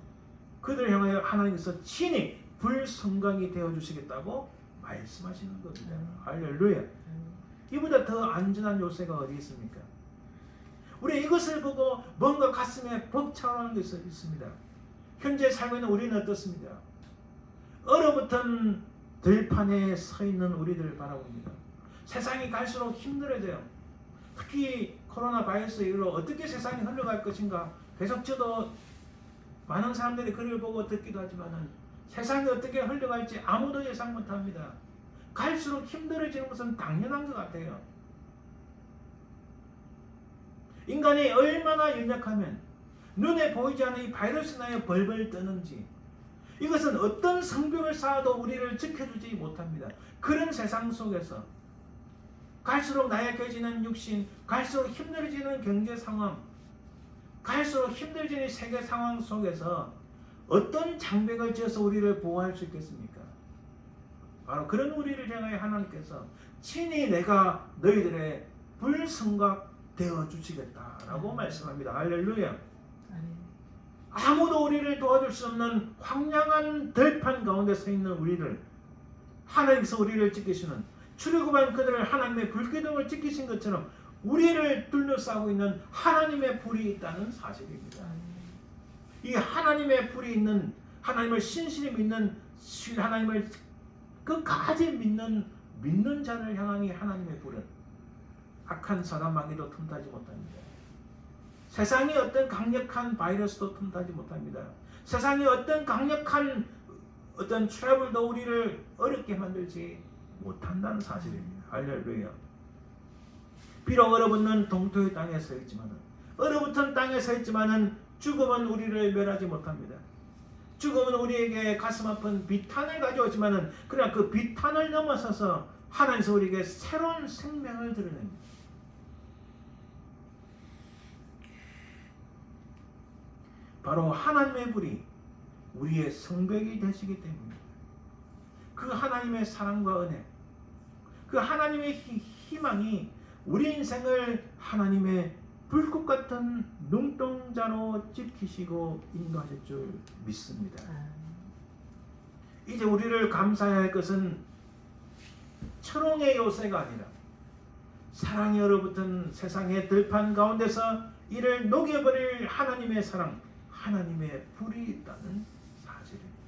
그들을 향하여 하나님께서 친히 불성강이 되어주시겠다고 말씀하시는 겁니다. 할렐루야. 이보다 더 안전한 요새가 어디 있습니까? 우리 이것을 보고 뭔가 가슴에 벅차오르는 것이 있습니다. 현재 살고 있는 우리는 어떻습니까? 얼어붙은 들판에 서 있는 우리들을 바라봅니다. 세상이 갈수록 힘들어져요. 특히 코로나 바이러스 이후로 어떻게 세상이 흘러갈 것인가, 계속 저도 많은 사람들이 글을 보고 듣기도 하지만 세상이 어떻게 흘러갈지 아무도 예상 못합니다. 갈수록 힘들어지는 것은 당연한 것 같아요. 인간이 얼마나 연약하면 눈에 보이지 않는 이 바이러스 나에 벌벌 떠는지, 이것은 어떤 성벽을 쌓아도 우리를 지켜주지 못합니다. 그런 세상 속에서 갈수록 나약해지는 육신, 갈수록 힘들어지는 경제 상황, 갈수록 힘들어지는 세계 상황 속에서 어떤 장벽을 지어서 우리를 보호할 수 있겠습니까? 바로 그런 우리를 향하여 하나님께서 친히 내가 너희들의 불성곽 되어주시겠다라고 말씀합니다. 할렐루야. 아무도 우리를 도와줄 수 없는 황량한 들판 가운데 서 있는 우리를 하나님께서 우리를 지키시는, 출애굽한 그들을 하나님의 불기둥을 지키신 것처럼 우리를 둘러싸고 있는 하나님의 불이 있다는 사실입니다. 이 하나님의 불이 있는, 하나님을 신실히 믿는, 하나님을 끝까지 믿는 자를 향한 이 하나님의 불은 악한 사람 마귀도 틈타지 못합니다. 세상이 어떤 강력한 바이러스도 틈타지 못합니다. 세상이 어떤 강력한 어떤 트러블도 우리를 어렵게 만들지 못한다는 사실입니다. 할렐루야. 비록 얼어붙는 동토의 땅에 서 있지만은, 얼어붙은 땅에 서 있지만은 죽음은 우리를 멸하지 못합니다. 죽음은 우리에게 가슴 아픈 비탄을 가져오지만은, 그러나 그 비탄을 넘어서서 하나님께서 우리에게 새로운 생명을 드러냅니다. 바로 하나님의 불이 우리의 성벽이 되시기 때문입니다. 그 하나님의 사랑과 은혜, 그 하나님의 희망이 우리 인생을 하나님의 불꽃 같은 눈동자로 지키시고 인도하실 줄 믿습니다. 이제 우리를 감사해야 할 것은 철옹의 요새가 아니라 사랑이 얼어붙은 세상의 들판 가운데서 이를 녹여버릴 하나님의 사랑, 하나님의 불이 있다는 사실입니다.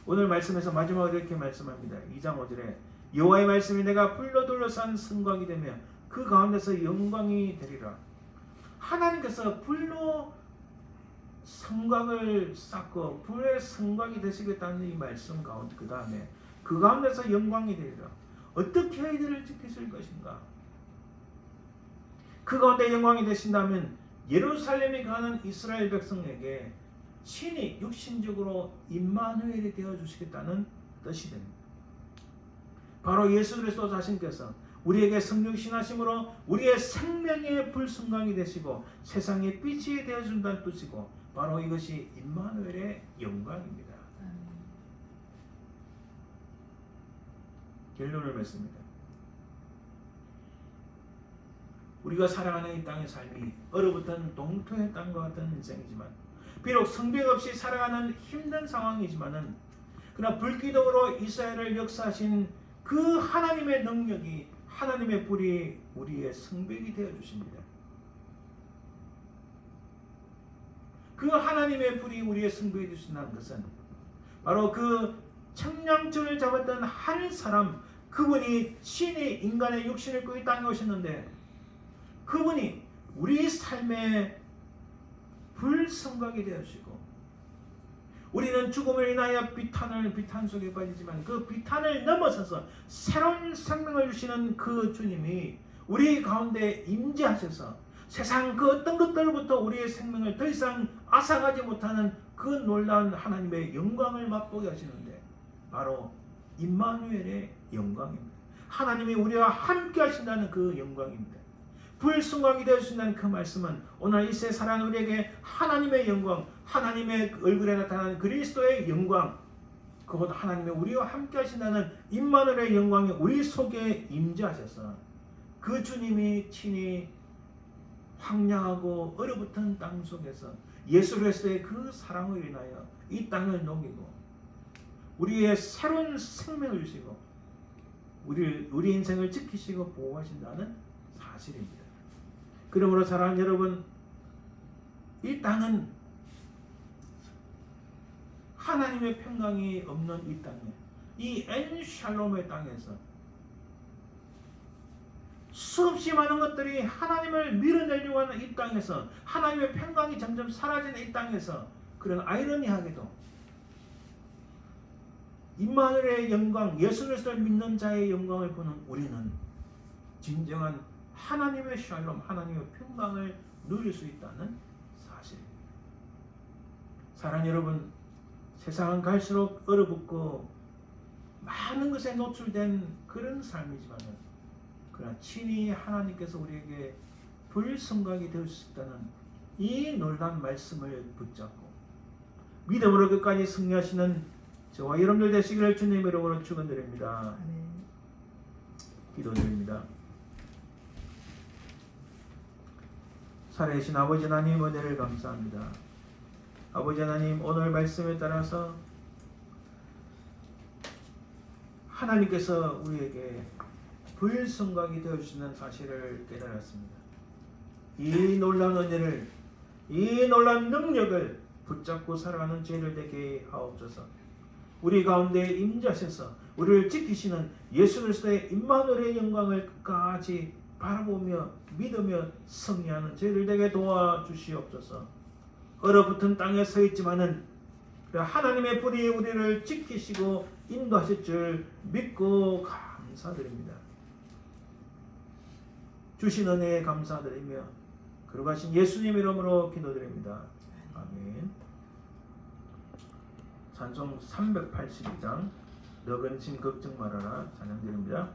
오늘 말씀에서 마지막으로 이렇게 말씀합니다. 2장 5절에 여호와의 말씀이 내가 불로 둘러싼 성곽이 되며 그 가운데서 영광이 되리라. 하나님께서 불로 성곽을 쌓고 불의 성곽이 되시겠다는 이 말씀 가운데, 그 다음에 그 가운데서 영광이 되리라. 어떻게 이들을 지키실 것인가? 그 가운데 영광이 되신다면 예루살렘에 가는 이스라엘 백성에게 친히 육신적으로 임마누엘이 되어 주시겠다는 뜻이 됩니다. 바로 예수 그리스도 자신께서 우리에게 성육신하심으로 우리의 생명의 불순강이 되시고 세상의 빛이 되어준다는 뜻이고, 바로 이것이 임마누엘의 영광입니다. 결론을 맺습니다. 우리가 살아가는 이 땅의 삶이 얼어붙은 동토의 땅과 같은 인생이지만, 비록 성벽 없이 살아가는 힘든 상황이지만은, 그러나 불기둥으로 이스라엘을 역사하신 그 하나님의 능력이, 하나님의 불이 우리의 성벽이 되어 주십니다. 그 하나님의 불이 우리의 성벽이 되어 주신다는 것은 바로 그 청량증을 잡았던 한 사람, 그분이 신이 인간의 육신을 입고 이 땅에 오셨는데, 그분이 우리 삶의 불성각이 되어주시고, 우리는 죽음을 인하여 비탄 속에 빠지지만 그 비탄을 넘어서서 새로운 생명을 주시는 그 주님이 우리 가운데 임재하셔서 세상 그 어떤 것들로부터 우리의 생명을 더 이상 앗아가지 못하는 그 놀라운 하나님의 영광을 맛보게 하시는데, 바로 임마누엘의 영광입니다. 하나님이 우리와 함께 하신다는 그 영광입니다. 불순각이 되어주신다는 그 말씀은 오늘 이 세상 우리에게 하나님의 영광, 하나님의 얼굴에 나타나는 그리스도의 영광, 그것 하나님의 우리와 함께 하신다는 임마누엘의 영광이 우리 속에 임재하셔서 그 주님이 친히 황량하고 얼어붙은 땅 속에서 예수 그리스도의 그 사랑을 인하여 이 땅을 녹이고 우리의 새로운 생명을 주시고 우리 인생을 지키시고 보호하신다는 사실입니다. 그러므로 사랑하는 여러분, 이 땅은 하나님의 평강이 없는 이 땅에, 이 엔샬롬의 땅에서 수없이 많은 것들이 하나님을 밀어내려고 하는 이 땅에서, 하나님의 평강이 점점 사라지는 이 땅에서, 그런 아이러니하게도 임마누엘의 영광, 예수 그리스도를 믿는 자의 영광을 보는 우리는 진정한 하나님의 샬롬, 하나님의 평강을 누릴 수 있다는 사실입니다. 사랑하는 여러분, 세상은 갈수록 얼어붙고 많은 것에 노출된 그런 삶이지만, 그러나 친히 하나님께서 우리에게 불성각이 되어 주셨다는 이 놀라운 말씀을 붙잡고 믿음으로 끝까지 승리하시는 저와 여러분들 되시기를 주님의 이름으로 축원드립니다. 기도드립니다. 살아계신 아버지 하나님, 은혜를 감사합니다. 아버지 하나님, 오늘 말씀에 따라서 하나님께서 우리에게 불성각이 되어주시는 사실을 깨달았습니다. 이 놀라운 은혜를, 이 놀라운 능력을 붙잡고 살아가는 죄를 되게 하옵소서. 우리 가운데 임재하셔서 우리를 지키시는 예수 그리스도의 임마누엘의 영광을 끝까지 바라보며 믿으며 승리하는 저희들 되게 도와주시옵소서. 얼어붙은 땅에 서 있지만은 하나님의 불이 우리를 지키시고 인도하실 줄 믿고 감사드립니다. 주신 은혜에 감사드리며 거룩하신 예수님 이름으로 기도드립니다. 아멘. 찬송 382장 너 근심 걱정 말아라 찬양드립니다.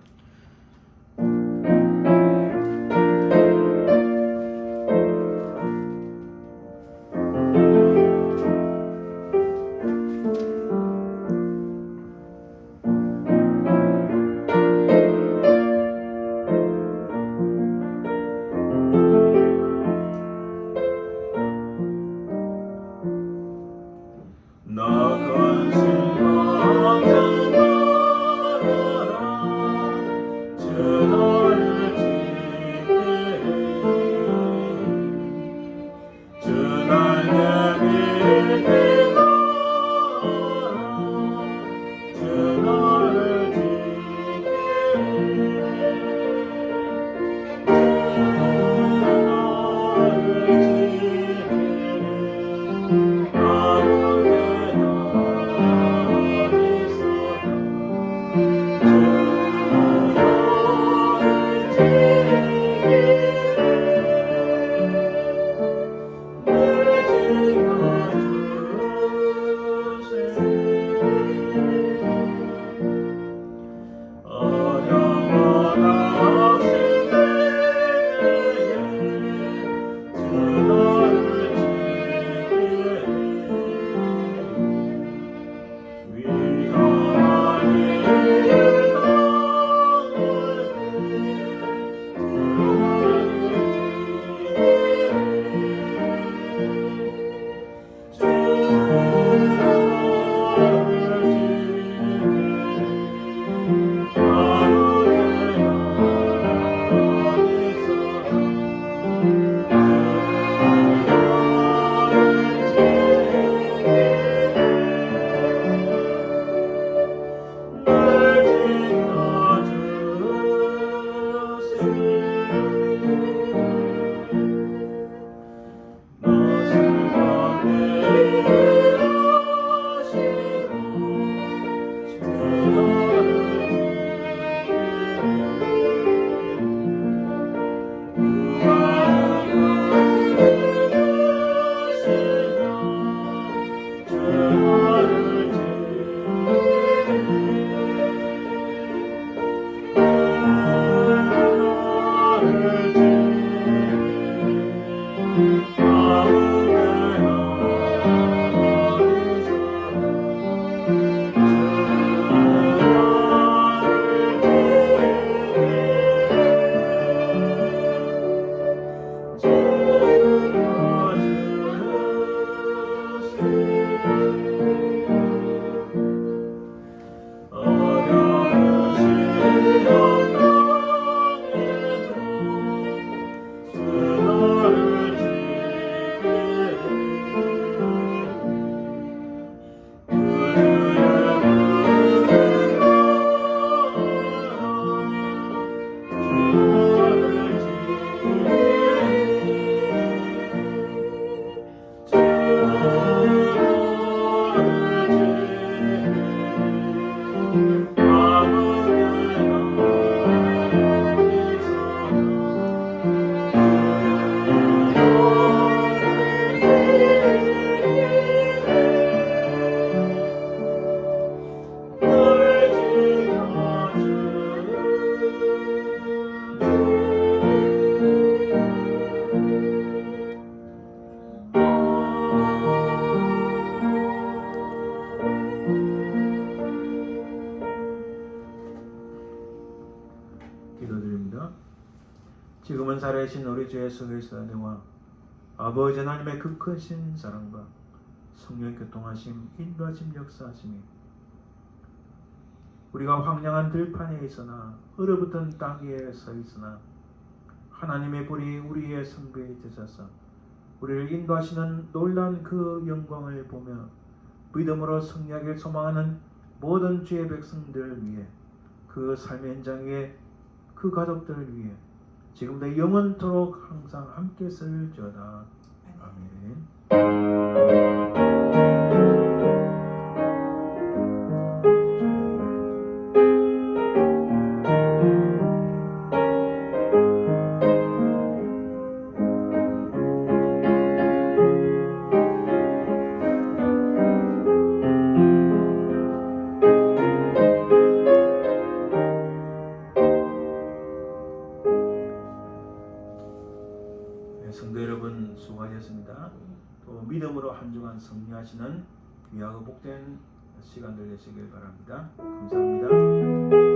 기도드립니다. 지금은 살아계신 우리 주 예수 그리스도의 은혜와 아버지 하나님의 그 크신 사랑과 성령의 교통하심, 인도하심, 역사하심이 우리가 황량한 들판에 있으나 얼어붙은 땅 위에 서 있으나 하나님의 불이 우리의 성배에 드셔서 우리를 인도하시는 놀라운 그 영광을 보며 믿음으로 승리하길 소망하는 모든 주의 백성들을 위해 그 삶의 현장 위에 그 가족들을 위해 지금도 영원토록 항상 함께 있을지어다. 아멘. 성도 여러분 수고하셨습니다. 또 믿음으로 한 주간 승리하시는 귀하고 복된 시간들 되시길 바랍니다. 감사합니다.